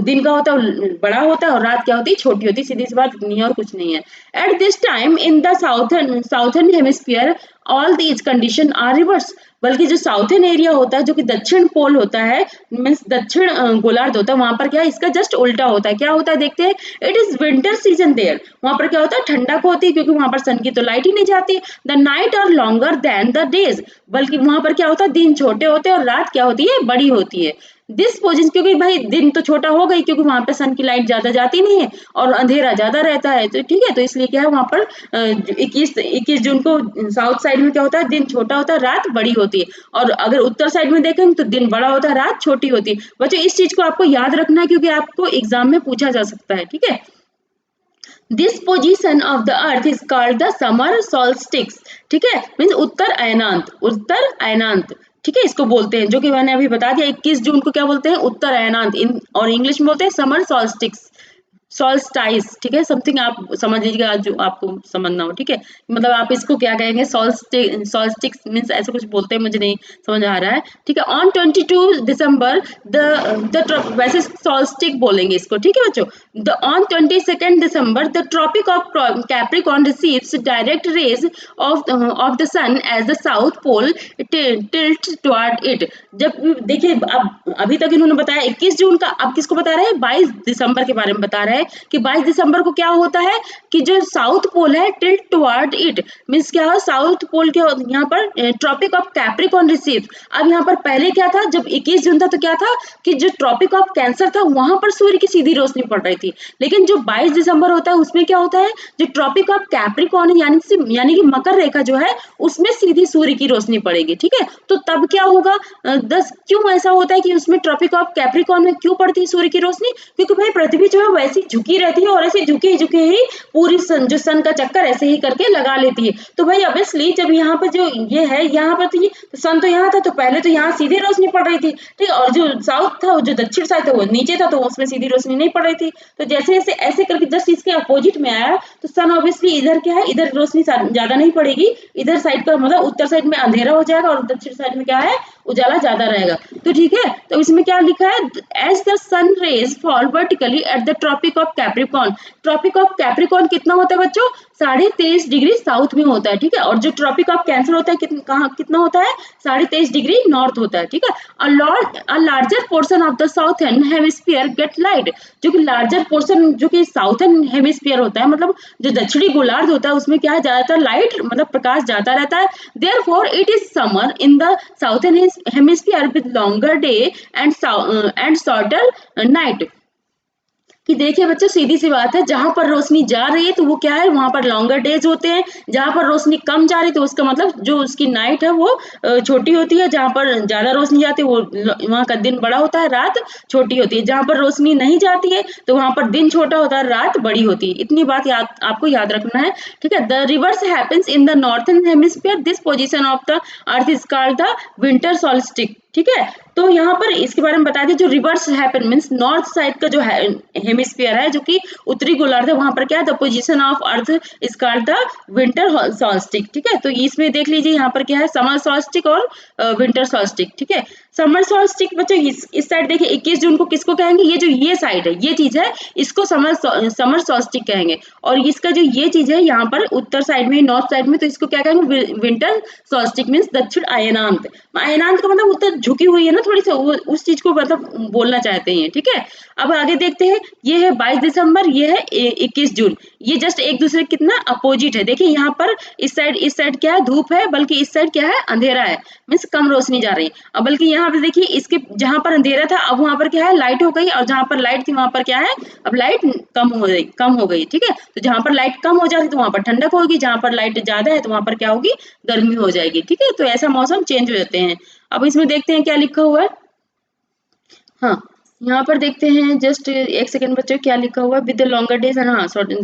दिन का होता है बड़ा होता है, और रात क्या होती है, छोटी होती है, सीधी सी बात, नहीं और कुछ नहीं है। At this time in the southern hemisphere all these condition are reverse, बल्कि जो साउथर्न एरिया होता है, जो कि दक्षिण पोल होता है, मीन्स दक्षिण गोलार्ध होता है, वहां पर क्या है, इसका जस्ट उल्टा होता है, क्या होता है देखते हैं, it is winter season there, वहां पर क्या होता है, ठंडक होती है, क्योंकि वहां पर सन की तो लाइट ही नहीं जाती, the night are longer than the days, बल्कि वहां पर क्या होता है, दिन छोटे होते हैं और रात क्या होती है, बड़ी होती है। दिस पोजिशन, क्योंकि भाई दिन तो छोटा हो गई, क्योंकि वहां पे सन की लाइट ज्यादा जाती नहीं है और अंधेरा ज्यादा रहता है, तो ठीक है, तो इसलिए क्या है, वहां पर 21 जून को साउथ साइड में क्या होता है, दिन छोटा होता है, रात बड़ी होती है, और अगर उत्तर साइड में देखें तो दिन बड़ा होता है, रात छोटी होती है। बच्चों इस चीज को आपको याद रखना है, क्योंकि आपको एग्जाम में पूछा जा सकता है, ठीक है। This position of the earth is called the summer solstice, ठीक है, मीन्स उत्तर अयनांत, ठीक है, इसको बोलते हैं, जो कि मैंने अभी बता दिया, 21 जून को क्या बोलते हैं, उत्तर अयनांत, और इंग्लिश में बोलते हैं समर सोल्स्टाइस, ठीक है, समथिंग आप समझ लीजिएगा जो आपको समझना हो, ठीक है, मतलब आप इसको क्या कहेंगे, सोल्स्टिक्स मीन्स ऐसा कुछ बोलते हैं, मुझे नहीं समझ आ रहा है, ठीक है। ऑन 22 दिसंबर वैसे सोल्स्टिक बोलेंगे इसको, ठीक है बच्चों। On 22 December the tropic of Capricorn receives direct rays of the sun as the south pole tilt toward it. जब देखिए, अब अभी तक इन्होंने बताया 21 जून का, अब किसको बता रहे हैं, 22 दिसंबर के बारे में बता रहे हैं कि 22 दिसंबर को क्या होता है कि जो साउथ पोल है टिल्ट टुवर्ड इट, मींस क्या है, साउथ पोल के यहाँ पर ट्रॉपिक ऑफ कैप्रिकॉर्न रिसीव। अब यहाँ पर पहले क्या था, जब 21 जून था तो क्या था कि जो ट्रॉपिक ऑफ कैंसर था वहां पर सूर्य की सीधी रोशनी पड़ रही थी, लेकिन जो 22 दिसंबर होता है उसमें क्या होता है, जो ट्रॉपिक ऑफ कैप्रिकॉर्न यानी कि मकर रेखा जो है उसमें सीधी सूर्य की रोशनी पड़ेगी, ठीक है। तो तब क्या होगा, क्यों ऐसा होता है कि उसमें ट्रॉपिक ऑफ कैप्रिकॉर्न में क्यों पड़ती है सूर्य की रोशनी, क्योंकि भाई पृथ्वी जो है वैसी झुकी रहती है, और ऐसे झुके ही पूरी जो सन का चक्कर ऐसे ही करके लगा लेती है। तो भाई ऑब्वियसली जब यहाँ पर जो ये है, यहाँ पर तो ये सन तो यहाँ था, तो पहले तो यहाँ सीधी रोशनी पड़ रही थी, ठीक है, और जो साउथ था, जो दक्षिण साइड था वो नीचे था, तो उसमें सीधी रोशनी नहीं पड़ रही थी। तो जैसे जैसे ऐसे करके जस्ट इसके अपोजिट में आया, तो सन ऑब्वियसली इधर क्या है, इधर रोशनी ज्यादा नहीं पड़ेगी, इधर साइड का मतलब उत्तर साइड में अंधेरा हो जाएगा, और दक्षिण साइड में क्या है, उजाला ज्यादा रहेगा। तो ठीक है, तो इसमें क्या लिखा है, as the sun rays fall vertically at the tropic of Capricorn. Tropic of Capricorn कितना होता है बच्चों, 23.5 डिग्री साउथ में होता है, ठीक है, और जो ट्रॉपिक ऑफ कैंसर होता है कितना होता है, 23.5 डिग्री नॉर्थ होता है, ठीक है। A larger portion of the southern hemisphere get light, जो कि लार्जर पोर्शन जो कि साउथर्न हेमिस्फीयर होता है, मतलब जो दक्षिणी गोलार्ध होता है, उसमें क्या है, ज्यादातर लाइट मतलब प्रकाश जाता रहता है। Therefore it is summer in the southern hemisphere with longer day and shorter night. कि देखिए बच्चों, सीधी सी बात है, जहां पर रोशनी जा रही है तो वो क्या है, वहां पर लॉन्गर डेज होते हैं, जहां पर रोशनी कम जा रही है तो उसका मतलब जो उसकी नाइट है वो छोटी होती है, जहां पर ज्यादा रोशनी जाती है वो वहां का दिन बड़ा होता है, रात छोटी होती है, जहां पर रोशनी नहीं जाती है तो वहां पर दिन छोटा होता है, रात बड़ी होती है। इतनी बात आपको याद रखना है, ठीक है। The reverse happens in the northern hemisphere, this position of the earth is called the winter solstice, ठीक है। तो यहाँ पर इसके बारे में बता दें, जो reverse happen means north side का जो हेमिस्फीयर है जो कि उत्तरी गोलार्ध है, वहां पर क्या है, the position of earth is called the winter solstice. ठीक है, तो इसमें देख लीजिए यहाँ पर क्या है, समर सॉल्स्टिक और विंटर सॉल्स्टिक। ठीक है, समर सॉल्स्टिक बच्चों इस साइड देखिए 21 जून को किसको कहेंगे, ये जो ये साइड है, ये चीज है, इसको समर सॉल्स्टिक कहेंगे। और इसका जो ये चीज है यहाँ पर उत्तर साइड में, नॉर्थ साइड में, तो इसको क्या कहेंगे, विंटर सॉल्स्टिक मीन्स दक्षिण अयनांत। अयनांत का मतलब उत्तर झुकी हुई है ना थोड़ी सी, उस चीज को मतलब बोलना चाहते हैं। ठीक है, अब आगे देखते हैं, ये है 22 दिसंबर, ये है 21 जून, ये जस्ट एक दूसरे कितना अपोजिट है। देखिए यहाँ पर इस साइड क्या है, धूप है, बल्कि इस साइड क्या है, अंधेरा है, मीन्स कम रोशनी जा रही है। अब बल्कि यहाँ पे देखिए, इसके जहां पर अंधेरा था अब वहां पर क्या है, लाइट हो गई, और जहां पर लाइट थी वहां पर क्या है, अब लाइट कम हो गई। ठीक है, तो जहां पर लाइट कम हो जाती तो वहां पर ठंडक होगी, जहां पर लाइट ज्यादा है तो वहां पर क्या होगी, गर्मी हो जाएगी। ठीक है, तो ऐसा मौसम चेंज हो जाते हैं। अब इसमें देखते हैं क्या लिखा हुआ है। हाँ, यहाँ पर देखते हैं, जस्ट एक सेकंड बच्चों, क्या लिखा हुआ है, विद द लॉन्गर डेज। हाँ सॉरी,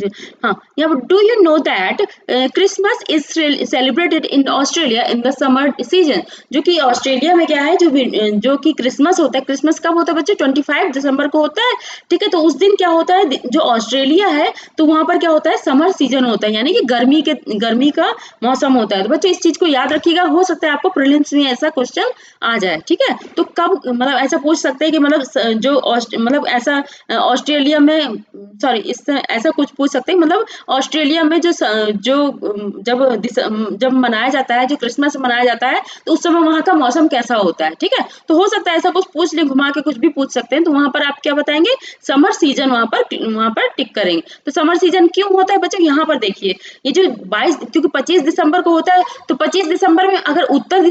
हाँ, यहाँ पर do you know that Christmas is celebrated in Australia in the summer season. जो कि ऑस्ट्रेलिया में क्या है, जो कि क्रिसमस होता है, क्रिसमस कब होता है बच्चों, 25 दिसंबर को होता है। ठीक है, तो उस दिन क्या होता है, जो ऑस्ट्रेलिया है तो वहां पर क्या होता है, समर सीजन होता है, यानी कि गर्मी का मौसम होता है। तो बच्चों इस चीज को याद रखिएगा, हो सकता है आपको प्रीलिम्स में ऐसा क्वेश्चन आ जाए। ठीक है, तो कब मतलब ऐसा पूछ सकते हैं कि मतलब जो मतलब ऐसा ऑस्ट्रेलिया में, सॉरी, इस ऐसा कुछ पूछ सकते हैं, मतलब ऑस्ट्रेलिया में जब मनाया जाता है, जो क्रिसमस मनाया जाता है, तो उस समय वहां का मौसम कैसा होता है। ठीक है, तो हो सकता है ऐसा कुछ पूछ ले, घुमा के कुछ भी पूछ सकते हैं। तो वहां पर आप क्या बताएंगे, समर सीजन वहां पर टिक करेंगे। तो समर सीजन क्यों होता है बच्चों, यहाँ पर देखिए, ये जो 22, क्योंकि 25 दिसंबर को होता है, तो 25 दिसंबर में अगर उत्तर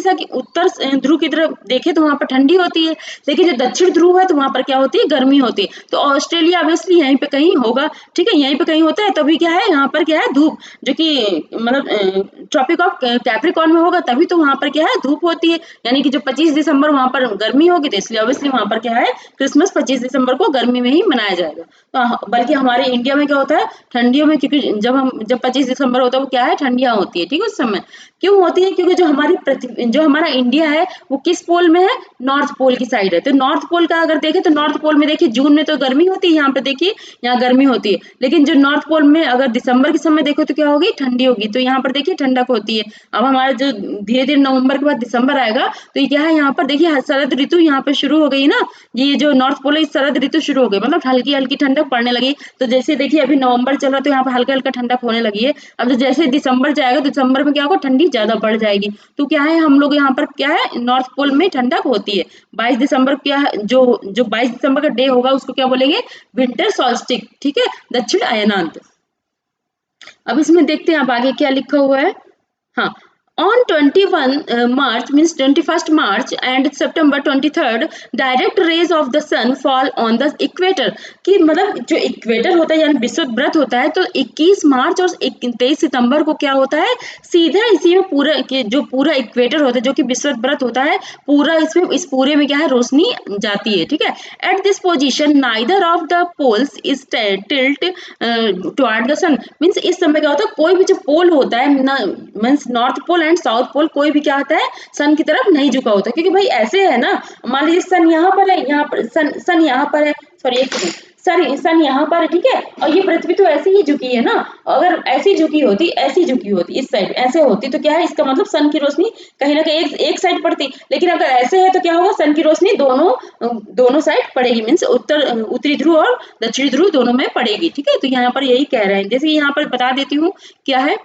ध्रुव की तरफ देखें तो वहां पर ठंडी होती है, लेकिन जो दक्षिण ध्रुव है तो वहां पर क्या होती है, गर्मी होती है। तो ऑस्ट्रेलिया ऑब्वियसली यहीं पे कहीं होगा। ठीक है, यहीं पे कहीं होता है, तभी क्या है, यहाँ पर क्या है, धूप, जो कि मतलब ट्रॉपिक ऑफ कैप्रिकॉर्न में होगा, तभी तो वहां पर क्या है, धूप होती है। यानी कि जो 25 दिसंबर वहां पर गर्मी होगी, तो इसलिए ऑब्वियसली वहां पर क्या है, क्रिसमस 25 दिसंबर को गर्मी में ही मनाया जाएगा। तो बल्कि हमारे इंडिया में क्या होता है, ठंडियों में, क्योंकि जब 25 दिसंबर होता है वो क्या है, ठंडियां होती है। ठीक है, उस समय क्यों होती है, क्योंकि जो हमारा इंडिया है वो किस पोल में है, नॉर्थ पोल की साइड है। तो नॉर्थ पोल का अगर देखें, तो नॉर्थ पोल में देखिए जून में तो गर्मी होती है, यहाँ पे देखिए यहाँ गर्मी होती है, लेकिन जो नॉर्थ पोल में अगर दिसंबर के समय देखो तो क्या होगी, ठंडी होगी। तो यहाँ पर देखिए ठंडक होती है। अब हमारा जो धीरे धीरे नवंबर के बाद दिसंबर आएगा, तो ये क्या है, यहाँ पर देखिए शरद ऋतु यहाँ पे शुरू हो गई ना, ये जो नॉर्थ पोल है, शरद ऋतु शुरू हो गई, मतलब हल्की हल्की ठंडक पड़ने लगी। तो जैसे देखिए अभी नवंबर चल रहा है, तो यहाँ पर हल्का हल्का ठंडक होने लगी है। अब तो जैसे दिसंबर जाएगा, दिसंबर में क्या होगा, ठंडी ज्यादा बढ़ जाएगी। तो क्या है, हम लोग यहाँ पर क्या है, नॉर्थ पोल में ठंडक होती है। 22 दिसंबर क्या है, जो 22 दिसंबर का डे होगा उसको क्या बोलेंगे, विंटर सॉल्स्टिक। ठीक है, दक्षिण अयनांत। अब इसमें देखते हैं अब आगे क्या लिखा हुआ है। हाँ, on 21 March means 21st March and September 23rd direct rays of the sun fall on the equator। कि मतलब जो इक्वेटर होता है यानी विषुवत व्रत होता है, तो 21 मार्च और 23 सितंबर को क्या होता है, सीधा इसी में पूरा जो पूरा इक्वेटर होता है, जो कि विषुवत व्रत होता है, पूरा इसमें इस पूरे में क्या है, रोशनी जाती है। ठीक है, at this position neither of the poles is tilt toward the sun. Means इस समय क्या होता है, कोई भी जो पोल होता है ना, means north pole and south pole, कोई भी क्या होता है, सन की तरफ नहीं झुका होता। क्योंकि भाई ऐसे है ना, मान लीजिए सन यहाँ पर है, यहाँ पर सन यहाँ पर है, सॉरी एक सेकंड, सन यहाँ पर है। ठीक है, और ये पृथ्वी तो ऐसे ही झुकी है ना, अगर ऐसी झुकी होती, इस साइड ऐसे होती, तो क्या है, इसका मतलब सन की रोशनी कहीं ना कहीं एक साइड पड़ती। लेकिन अगर ऐसे है तो क्या होगा, सन की रोशनी दोनों साइड पड़ेगी, मीन्स उत्तरी ध्रुव और दक्षिणी ध्रुव दोनों में पड़ेगी। ठीक है, तो यहाँ पर यही कह रहे हैं। जैसे यहाँ पर बता देती हूँ क्या है,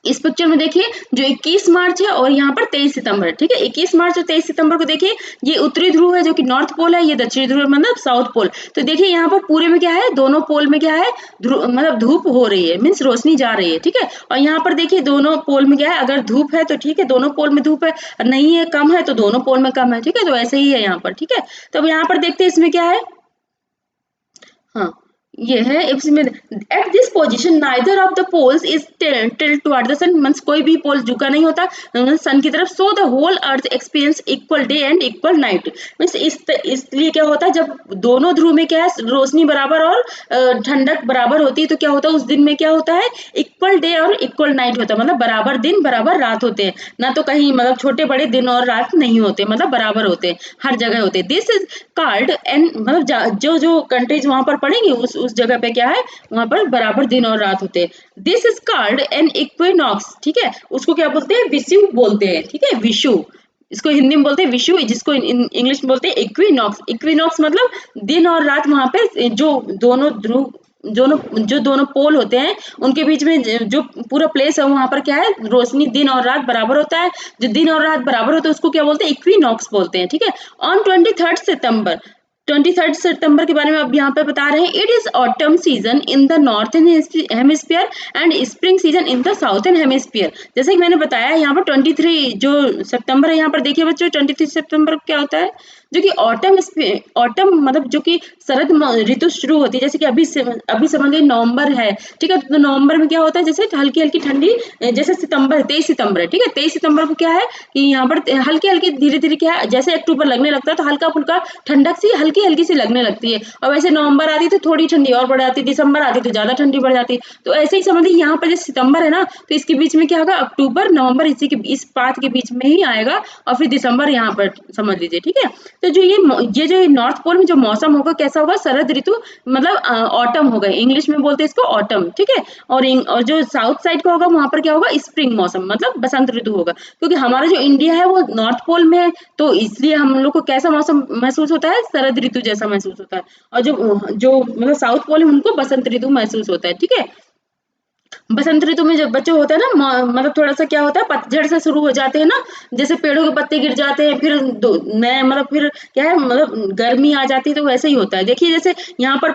इस पिक्चर में देखिए जो 21 मार्च है और यहाँ पर 23 सितंबर है। ठीक है, 21 मार्च और 23 सितंबर को देखिए, ये उत्तरी ध्रुव है जो कि नॉर्थ पोल है, ये दक्षिणी ध्रुव मतलब साउथ पोल। तो देखिए यहाँ पर पूरे में क्या है, दोनों पोल में क्या है, मतलब धूप हो रही है, मीन्स रोशनी जा रही है। ठीक है, और यहाँ पर देखिए दोनों पोल में क्या है, अगर धूप है तो ठीक है, दोनों पोल में धूप है, नहीं है, कम है तो दोनों पोल में कम है। ठीक है, तो ऐसे ही है यहाँ पर। ठीक है, तो अब यहाँ पर देखते हैं इसमें क्या है। हाँ, ये है इसमें at this position neither of the poles is tilt toward the sun, means कोई भी पोल झुका नहीं होता सन की तरफ, so the whole earth experience equal day and equal night, means इसलिए क्या होता है जब दोनों ध्रुव में क्या है रोशनी बराबर और ठंडक बराबर होती है, तो क्या होता है उस दिन में क्या होता है इक्वल डे और इक्वल नाइट होता है, मतलब बराबर दिन बराबर रात होते हैं, ना तो कहीं मतलब छोटे बड़े दिन और रात नहीं होते, मतलब बराबर होते हैं, हर जगह होते हैं। दिस इज कार्ड एंड मतलब जो जो कंट्रीज वहां पर पढ़ेंगे उस जगह पे क्या है वहां पर बराबर दिन और रात होते हैं। This is called an equinox, ठीक है, उसको क्या बोलते हैं विषुव बोलते हैं, ठीक है विषुव, इसको हिंदी में बोलते हैं विषुव, जिसको इंग्लिश में बोलते हैं इक्विनॉक्स। इक्विनॉक्स मतलब दिन और रात वहां पे जो दोनों ध्रुव जो दोनों पोल होते हैं उनके बीच में जो पूरा प्लेस है वहां पर क्या है रोशनी दिन और रात बराबर होता है, जो दिन और रात बराबर होता है उसको क्या बोलते हैं इक्विनॉक्स बोलते हैं, ठीक है। ऑन 23 सितंबर, 23 सितंबर के बारे में अब यहाँ पे बता रहे हैं, it is autumn season in the northern hemisphere and spring season in the southern hemisphere. जैसे कि मैंने बताया यहाँ पर 23 जो सितंबर है, यहाँ पर देखिए बच्चों 23 सितंबर क्या होता है, जो कि ऑटम मतलब जो कि शरद ऋतु शुरू होती है, जैसे कि अभी समझ लीजिए नवंबर है, ठीक है, तो नवंबर में क्या होता है जैसे हल्की हल्की ठंडी, जैसे सितंबर 23 सितंबर है, ठीक है, 23 सितंबर को क्या है कि यहाँ पर हल्की हल्की धीरे धीरे क्या है जैसे अक्टूबर लगने लगता है तो हल्का फुल्का ठंडक सी हल्की हल्की सी लगने लगती है, और वैसे नवंबर आती तो थोड़ी ठंडी और बढ़ जाती, दिसंबर आती तो ज्यादा ठंडी बढ़ जाती। तो ऐसे ही समझ लीजिए यहाँ पर जैसे सितंबर है ना, तो इसके बीच में क्या होगा अक्टूबर नवंबर, इसी के इस पात के बीच में ही आएगा, और फिर दिसंबर यहाँ पर समझ लीजिए, ठीक है। तो जो ये जो नॉर्थ पोल में जो मौसम होगा कैसा होगा शरद ऋतु, मतलब ऑटम होगा, इंग्लिश में बोलते हैं इसको ऑटम, ठीक है। और जो साउथ साइड का होगा वहां पर क्या होगा स्प्रिंग मौसम, मतलब बसंत ऋतु होगा, क्योंकि हमारा जो इंडिया है वो नॉर्थ पोल में है, तो इसलिए हम लोग को कैसा मौसम महसूस होता है शरद ऋतु जैसा महसूस होता है, और जो जो मतलब साउथ पोल है उनको बसंत ऋतु महसूस होता है, ठीक है। बसंत ऋतु में जब बच्चे होता है ना मतलब थोड़ा सा क्या होता है पतझड़ से शुरू हो जाते हैं ना, जैसे पेड़ों के पत्ते गिर जाते हैं, फिर नए मतलब फिर क्या है मतलब गर्मी आ जाती है, तो वैसे ही होता है। देखिए जैसे यहाँ पर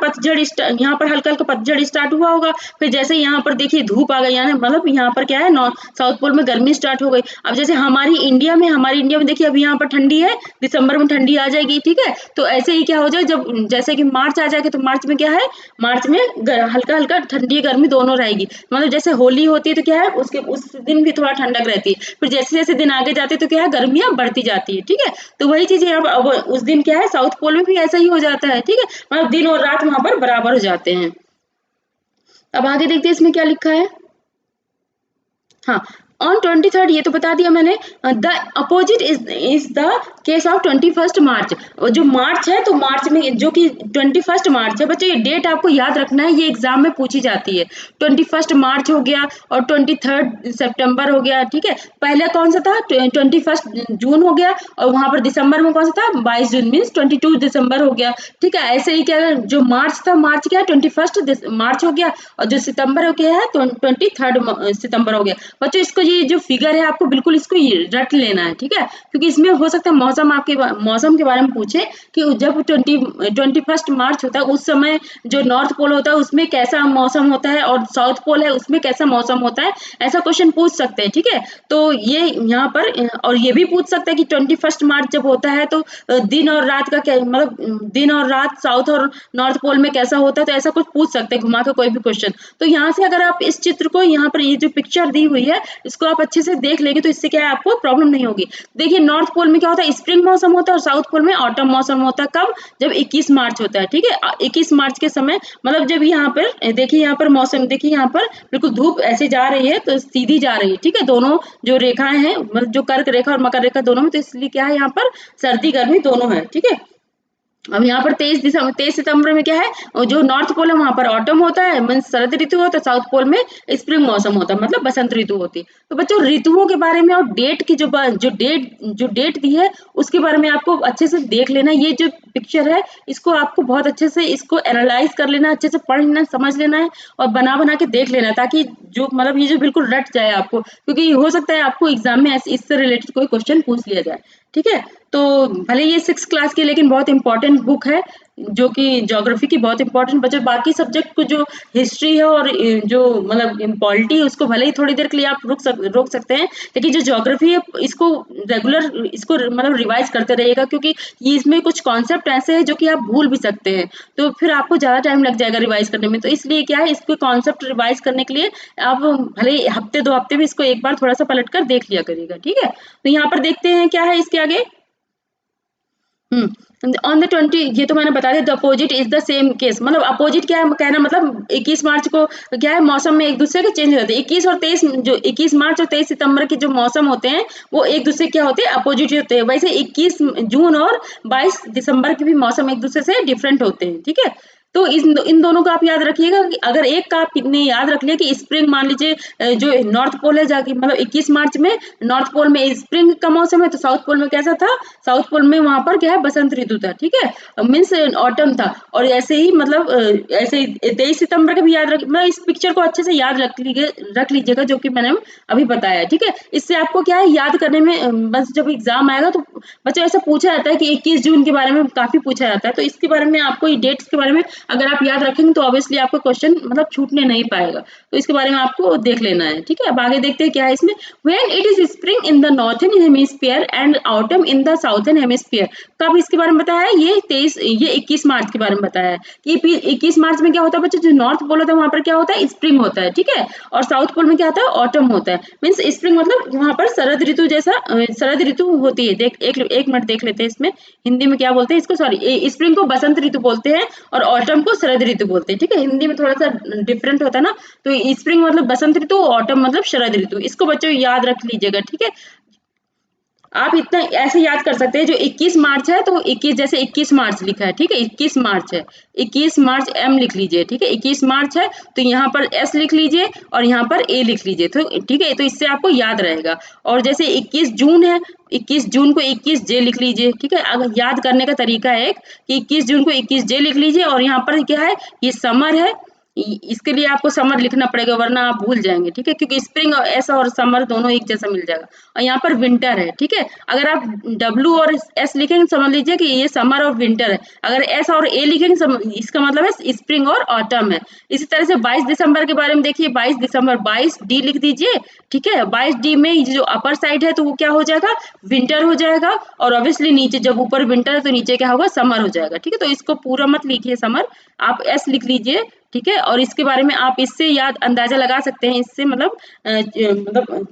यहाँ पर हल्का हल्का पतझड़ स्टार्ट हुआ होगा, फिर जैसे यहाँ पर देखिए धूप आ गई, यानी मतलब यहाँ पर क्या है साउथ पोल में गर्मी स्टार्ट हो गई। अब जैसे हमारी इंडिया में देखिए अभी यहाँ पर ठंडी है, दिसंबर में ठंडी आ जाएगी, ठीक है। तो ऐसे ही क्या हो जाए जब जैसे कि मार्च आ जाएगी, तो मार्च में क्या है मार्च में हल्का हल्का ठंडी गर्मी दोनों रहेगी, मतलब जैसे होली होती है तो क्या है उसके उस दिन भी थोड़ा ठंडक रहती है, फिर जैसे जैसे दिन आगे जाते हैं तो क्या है गर्मियां बढ़ती जाती है, ठीक है। तो वही चीज यहाँ अब उस दिन क्या है साउथ पोल में भी ऐसा ही हो जाता है, ठीक है, मतलब दिन और रात वहां पर बराबर हो जाते हैं। अब आगे देखते हैं इसमें क्या लिखा है। हाँ, ऑन 23 ये तो बता दिया मैंने। The opposite is the case of 21 मार्च। जो मार्च है तो मार्च में जो कि 21 मार्च है बच्चों, ये डेट आपको याद रखना है, ये एग्जाम में पूछी जाती है। 21 मार्च हो गया और 23 सितंबर हो गया, ठीक है। पहले कौन सा था 21 जून हो गया, और वहां पर दिसंबर में कौन सा था 22 जून, मीन्स 22 दिसंबर हो गया, ठीक है। ऐसे ही क्या जो मार्च था मार्च क्या है 21 मार्च हो गया, और जो सितंबर हो गया है तो 23 सितंबर हो गया। बच्चों इसको ये जो फिगर है आपको बिल्कुल इसको रट लेना है, ठीक है, क्योंकि इसमें हो सकता है मौसम के बारे में पूछे कि जब 21 मार्च होता है उस समय जो नॉर्थ पोल होता है उसमें कैसा मौसम होता है, और साउथ पोल है उसमें कैसा मौसम होता है, ऐसा क्वेश्चन पूछ सकते हैं, ठीक है। तो ये यहाँ पर और ये भी पूछ सकता है कि 21 मार्च जब होता है तो दिन और रात का क्या मतलब दिन और रात साउथ और नॉर्थ पोल में कैसा होता है, तो ऐसा कुछ पूछ सकते हैं घुमा के कोई भी क्वेश्चन। तो यहाँ से अगर आप इस चित्र को यहाँ पर ये जो पिक्चर दी हुई है इसको आप अच्छे से देख लेंगे तो इससे क्या है आपको प्रॉब्लम नहीं होगी। देखिए नॉर्थ पोल में क्या होता है स्प्रिंग मौसम होता है, और साउथ पोल में ऑटम मौसम होता है, कब जब 21 मार्च होता है, ठीक है। 21 मार्च के समय मतलब जब यहाँ पर देखिए यहाँ पर मौसम देखिए यहाँ पर बिल्कुल धूप ऐसे जा रही है तो सीधी जा रही है, ठीक है, दोनों जो रेखाएं हैं मतलब जो कर्क रेखा और मकर रेखा दोनों में, तो इसलिए क्या है यहाँ पर सर्दी गर्मी दोनों है, ठीक है। अब यहाँ पर 23 सितंबर में क्या है और जो नॉर्थ पोल है वहां पर ऑटम होता है मीन शरद ऋतु होता है, साउथ पोल में स्प्रिंग मौसम होता है मतलब बसंत ऋतु होती है। तो बच्चों ऋतुओं के बारे में और डेट की जो डेट दी है उसके बारे में आपको अच्छे से देख लेना। ये जो पिक्चर है इसको आपको बहुत अच्छे से इसको एनालाइज कर लेना, अच्छे से पढ़ लेना, समझ लेना है और बना बना के देख लेना है, ताकि जो मतलब ये जो बिल्कुल रट जाए आपको, क्योंकि हो सकता है आपको एग्जाम में इससे रिलेटेड कोई क्वेश्चन पूछ लिया जाए, ठीक है। तो भले ये 6 क्लास की लेकिन बहुत इंपॉर्टेंट बुक है, जो कि ज्योग्राफी की बहुत इंपॉर्टेंट बच्चों, बाकी सब्जेक्ट को जो हिस्ट्री है और जो मतलब पॉलिटी है उसको भले ही थोड़ी देर के लिए आप रोक सकते हैं, लेकिन जो ज्योग्राफी है इसको रेगुलर इसको मतलब रिवाइज करते रहिएगा, क्योंकि ये इसमें कुछ कॉन्सेप्ट ऐसे हैं जो कि आप भूल भी सकते हैं, तो फिर आपको ज़्यादा टाइम लग जाएगा रिवाइज करने में। तो इसलिए क्या है, इसको कॉन्सेप्ट रिवाइज करने के लिए आप भले ही हफ्ते 2 हफ्ते भी इसको एक बार थोड़ा सा पलट कर देख लिया करिएगा, ठीक है। तो यहाँ पर देखते हैं क्या है इसके आगे। ऑन द 20, ये तो मैंने बता दिया। The opposite is the same case, मतलब अपोजिट क्या है कहना, मतलब 21 मार्च को क्या है, मौसम में एक दूसरे के चेंज होते हैं। 21 और 23 जो 21 मार्च और 23 सितंबर के जो मौसम होते हैं वो एक दूसरे क्या होते हैं, अपोजिट होते हैं। वैसे 21 जून और 22 दिसंबर के भी मौसम एक दूसरे से डिफरेंट होते हैं, ठीक है। तो इन दोनों को आप याद रखिएगा कि अगर एक का आपने याद रख लिया कि स्प्रिंग, मान लीजिए जो नॉर्थ पोल है जाके मतलब 21 मार्च में नॉर्थ पोल में स्प्रिंग का मौसम है, तो साउथ पोल में कैसा था, साउथ पोल में वहां पर क्या है, बसंत ऋतु था, ठीक है, मीन्स ऑटम था। और ऐसे ही मतलब ऐसे ही 23 सितंबर का भी याद रख, मतलब इस पिक्चर को अच्छे से याद रख लीजिएगा जो कि मैंने अभी बताया, ठीक है। इससे आपको क्या है याद करने में बस जब एग्जाम आएगा तो बच्चों ऐसा पूछा जाता है कि 21 जून के बारे में काफी पूछा जाता है, तो इसके बारे में आपको, ये डेट्स के बारे में अगर आप याद रखेंगे तो ऑब्वियसली आपको क्वेश्चन मतलब छूटने नहीं पाएगा, तो इसके बारे में आपको देख लेना है, ठीक है। अब आगे देखते हैं क्या है इसमें। When it is spring in the northern hemisphere and autumn in the southern hemisphere, कब इसके बारे में बताया है, ये 21 मार्च के बारे में बताया है कि 21 मार्च में क्या होता है बच्चों, जो नॉर्थ पोल होता है वहां पर क्या होता है, स्प्रिंग होता है, ठीक है। और साउथ पोल में क्या होता है, ऑटम होता है। मीन्स स्प्रिंग मतलब वहां पर शरद ऋतु जैसा शरद ऋतु होती है। देख एक मिनट देख लेते हैं इसमें हिंदी में क्या बोलते हैं इसको, सॉरी, स्प्रिंग को बसंत ऋतु बोलते हैं और ऑटम को शरद ऋतु बोलते हैं, ठीक है। हिंदी में थोड़ा सा डिफरेंट होता है ना, तो स्प्रिंग मतलब बसंत ऋतु, ऑटम मतलब शरद ऋतु, इसको बच्चों याद रख लीजिएगा, ठीक है। आप इतना ऐसे याद कर सकते हैं, जो 21 मार्च है तो 21 जैसे 21 मार्च लिखा है, ठीक है, 21 मार्च है, 21 मार्च एम लिख लीजिए, ठीक है। 21 मार्च है तो यहाँ पर एस लिख लीजिए और यहाँ पर ए लिख लीजिए, तो ठीक है, तो इससे आपको याद रहेगा। और जैसे 21 जून है, 21 जून को 21 जे लिख लीजिए, ठीक है। अगर याद करने का तरीका है एक कि 21 जून को 21 जे लिख लीजिए, और यहाँ पर क्या है, ये समर है, इसके लिए आपको समर लिखना पड़ेगा वरना आप भूल जाएंगे, ठीक है, क्योंकि स्प्रिंग और एस और समर दोनों एक जैसा मिल जाएगा। और यहाँ पर विंटर है, ठीक है। अगर आप डब्ल्यू और एस लिखेंगे समझ लीजिए कि ये समर और विंटर है। अगर एस और ए लिखेंगे इसका मतलब है स्प्रिंग और ऑटम है। इसी तरह से 22 दिसंबर के बारे में देखिए, 22 दिसंबर 22 डी लिख दीजिए, ठीक है। 22 डी में जो अपर साइड है तो वो क्या हो जाएगा, विंटर हो जाएगा। और ऑब्वियसली नीचे जब ऊपर विंटर है तो नीचे क्या होगा, समर हो जाएगा, ठीक है। तो इसको पूरा मत लिखिए समर, आप एस लिख लीजिए, ठीक है। और इसके बारे में आप इससे याद अंदाजा लगा सकते हैं, इससे मतलब मतलब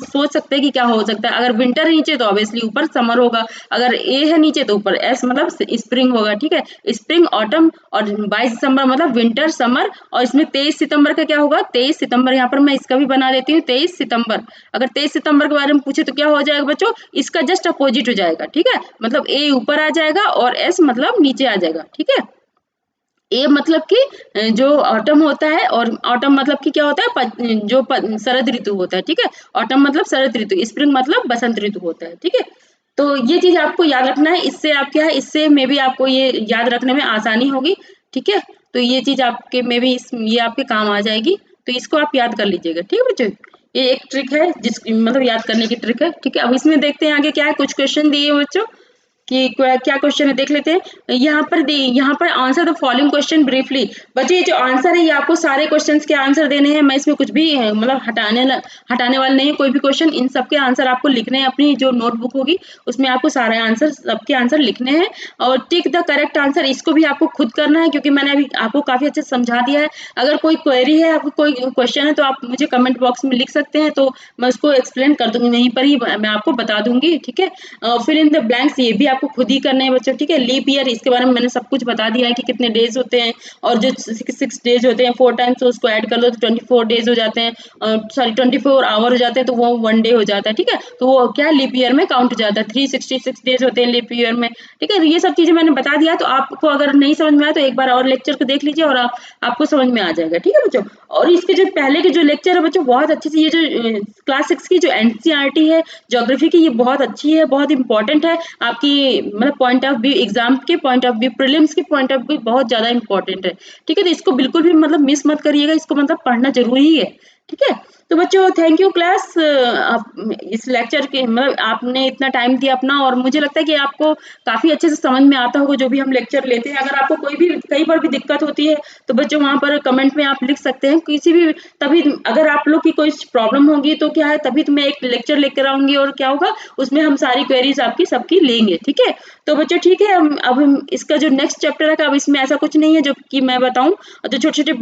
सोच सकते हैं कि क्या हो सकता है। अगर विंटर है नीचे तो ऑब्वियसली ऊपर समर होगा, अगर ए है नीचे तो ऊपर एस मतलब स्प्रिंग होगा, ठीक है। स्प्रिंग ऑटम, और 22 दिसंबर मतलब विंटर समर। और इसमें 23 सितंबर का क्या होगा, 23 सितंबर, यहाँ पर मैं इसका भी बना देती हूँ 23 सितंबर। अगर 23 सितंबर के बारे में पूछे तो क्या हो जाएगा बच्चों, इसका जस्ट अपोजिट हो जाएगा, ठीक है। मतलब ए ऊपर आ जाएगा और एस मतलब नीचे आ जाएगा, ठीक है। ए मतलब कि जो ऑटम होता है, और ऑटम मतलब कि क्या होता है, जो शरद ऋतु होता है, ठीक है। ऑटम मतलब शरद ऋतु, स्प्रिंग मतलब बसंत ऋतु होता है, ठीक है। तो ये चीज आपको याद रखना है, इससे आप क्या है, इससे में भी आपको ये याद रखने में आसानी होगी, ठीक है। तो ये चीज आपके में भी ये आपके काम आ जाएगी, तो इसको आप याद कर लीजिएगा, ठीक है बच्चों। ये एक ट्रिक है जिस मतलब याद करने की ट्रिक है, ठीक है। अब इसमें देखते हैं आगे क्या है, कुछ क्वेश्चन दिए हैं बच्चों कि क्या क्वेश्चन है देख लेते हैं। यहाँ पर answer the following question briefly. बच्चे ये जो आंसर है ये आपको सारे क्वेश्चंस के आंसर देने हैं, मैं इसमें कुछ भी मतलब हटाने वाले नहीं है कोई भी क्वेश्चन। इन सबके आंसर आपको लिखने हैं, अपनी जो नोटबुक होगी उसमें आपको सारे आंसर, सबके आंसर लिखने हैं। और टिक द करेक्ट आंसर, इसको भी आपको खुद करना है, क्योंकि मैंने अभी आपको काफी अच्छे से समझा दिया है। अगर कोई क्वेरी है, आपको कोई क्वेश्चन है तो आप मुझे कमेंट बॉक्स में लिख सकते हैं, तो मैं उसको एक्सप्लेन कर दूंगी, वहीं पर ही मैं आपको बता दूंगी, ठीक है। फिल इन द ब्लैंक्स ये भी आपको खुद ही करने हैं बच्चों, ठीक है। लीप ईयर, इसके बारे में मैंने सब कुछ बता दिया है कि कितने डेज होते हैं, और जो 6 डेज होते हैं 4 टाइम्स तो उसको ऐड कर लो तो 24 डेज हो जाते हैं, सॉरी 24 आवर हो जाते हैं, तो वो 1 डे हो जाता है, ठीक है। तो वो क्या लीप ईयर में काउंट हो जाता है, 366 डेज होते हैं लीप ईयर में, ठीक है। तो ये सब चीजें मैंने बता दिया, तो आपको अगर नहीं समझ में आया तो एक बार और लेक्चर को देख लीजिए और आपको समझ में आ जाएगा, ठीक है बच्चों। और इसके जो पहले के जो लेक्चर है बच्चों, बहुत अच्छी से, ये जो क्लास 6 की जो एनसीईआरटी है ज्योग्राफी की, ये बहुत अच्छी है, बहुत इंपॉर्टेंट है आपकी मतलब पॉइंट ऑफ व्यू, एग्जाम के पॉइंट ऑफ व्यू, प्रीलिम्स के पॉइंट ऑफ व्यू बहुत ज्यादा इंपॉर्टेंट है, ठीक है। तो इसको बिल्कुल भी मतलब मिस मत करिएगा, इसको मतलब पढ़ना जरूरी है, ठीक है। तो बच्चों थैंक यू क्लास, आप इस लेक्चर के मतलब आपने इतना टाइम दिया अपना, और मुझे लगता है कि आपको काफ़ी अच्छे से समझ में आता होगा जो भी हम लेक्चर लेते हैं। अगर आपको कोई भी कई बार भी दिक्कत होती है तो बच्चों वहाँ पर कमेंट में आप लिख सकते हैं किसी भी, तभी अगर आप लोग की कोई प्रॉब्लम होगी तो क्या है, तभी तो मैं एक लेक्चर लेकर आऊँगी और क्या होगा उसमें हम सारी क्वेरीज आपकी सबकी लेंगे, ठीक है। तो बच्चों ठीक है, अब हम इसका जो नेक्स्ट चैप्टर है अब इसमें ऐसा कुछ नहीं है जो कि मैं बताऊँ, और जो छोटे-छोटे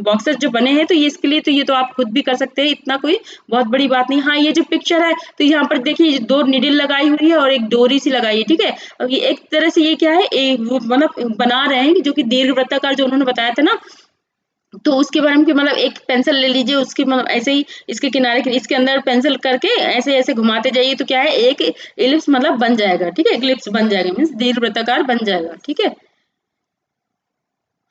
बॉक्सेस जो बने हैं तो ये इसके लिए तो ये तो आप खुद भी कर सकते हैं, इतना कोई बहुत बड़ी बात नहीं। हाँ, ये जो पिक्चर है तो यहाँ पर देखिए 2 नीडल लगाई हुई है और एक डोरी सी लगाई है, ठीक है। अब ये एक तरह से ये क्या है, वो मतलब बना रहे हैं जो कि दीर्घवृत्ताकार जो उन्होंने बताया था ना, तो उसके बारे में कि मतलब एक पेंसिल ले लीजिए, उसकी मतलब ऐसे ही इसके किनारे इसके अंदर पेंसिल करके ऐसे-ऐसे घुमाते जाइए तो क्या है, एक इलिप्स मतलब बन जाएगा, ठीक है। इलिप्स बन जाएगा मीन्स दीर्घवृत्ताकार बन जाएगा, ठीक है।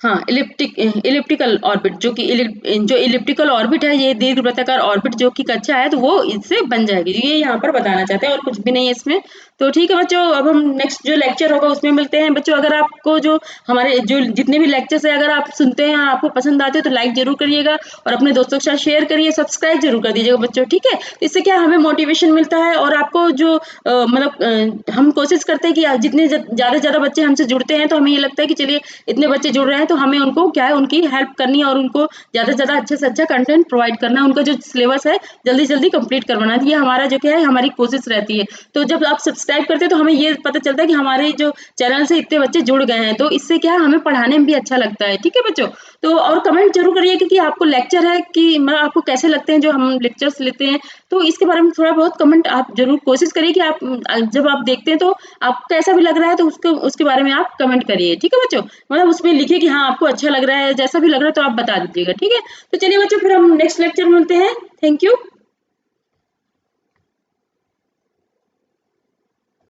हाँ, इलिप्टिकल ऑर्बिट जो कि जो इलिप्टिकल ऑर्बिट है, ये दीर्घवृत्ताकार ऑर्बिट जो कि कक्षा है, तो वो इससे बन जाएगी। ये यहाँ पर बताना चाहते हैं और कुछ भी नहीं है इसमें। तो ठीक है बच्चों, अब हम नेक्स्ट जो लेक्चर होगा उसमें मिलते हैं। बच्चों अगर आपको जो हमारे जो जितने भी लेक्चर्स हैं अगर आप सुनते हैं और आपको पसंद आते हैं तो लाइक ज़रूर करिएगा और अपने दोस्तों के साथ शेयर करिए, सब्सक्राइब ज़रूर कर दीजिएगा बच्चों, ठीक है? तो इससे क्या हमें मोटिवेशन मिलता है और आपको जो मतलब हम कोशिश करते हैं कि जितने ज़्यादा से ज़्यादा बच्चे हमसे जुड़ते हैं तो हमें ये लगता है कि चलिए इतने बच्चे जुड़ रहे हैं तो हमें उनको क्या है, उनकी हेल्प करनी है और उनको ज़्यादा से ज़्यादा अच्छे से अच्छा कंटेंट प्रोवाइड करना है, उनका जो सिलेबस है जल्दी से जल्दी कंप्लीट करवाना है। ये हमारा जो क्या है, हमारी कोशिश रहती है। तो जब आप सब्सक्राइब करते हैं तो हमें ये पता चलता है कि हमारे जो चैनल से इतने बच्चे जुड़ गए हैं, तो इससे क्या है हमें पढ़ाने में भी अच्छा लगता है, ठीक है बच्चों। तो और कमेंट जरूर करिए कि आपको लेक्चर है कि मतलब आपको कैसे लगते हैं जो हम लेक्चर्स लेते हैं, तो इसके बारे में थोड़ा बहुत कमेंट आप जरूर कोशिश करिए कि आप जब आप देखते हैं तो आपको कैसा भी लग रहा है तो उसको उसके बारे में आप कमेंट करिए, ठीक है बच्चों। मतलब उसमें लिखिए कि हाँ आपको अच्छा लग रहा है, जैसा भी लग रहा है तो आप बता दीजिएगा, ठीक है। तो चलिए बच्चों फिर हम नेक्स्ट लेक्चर में मिलते हैं। Thank you.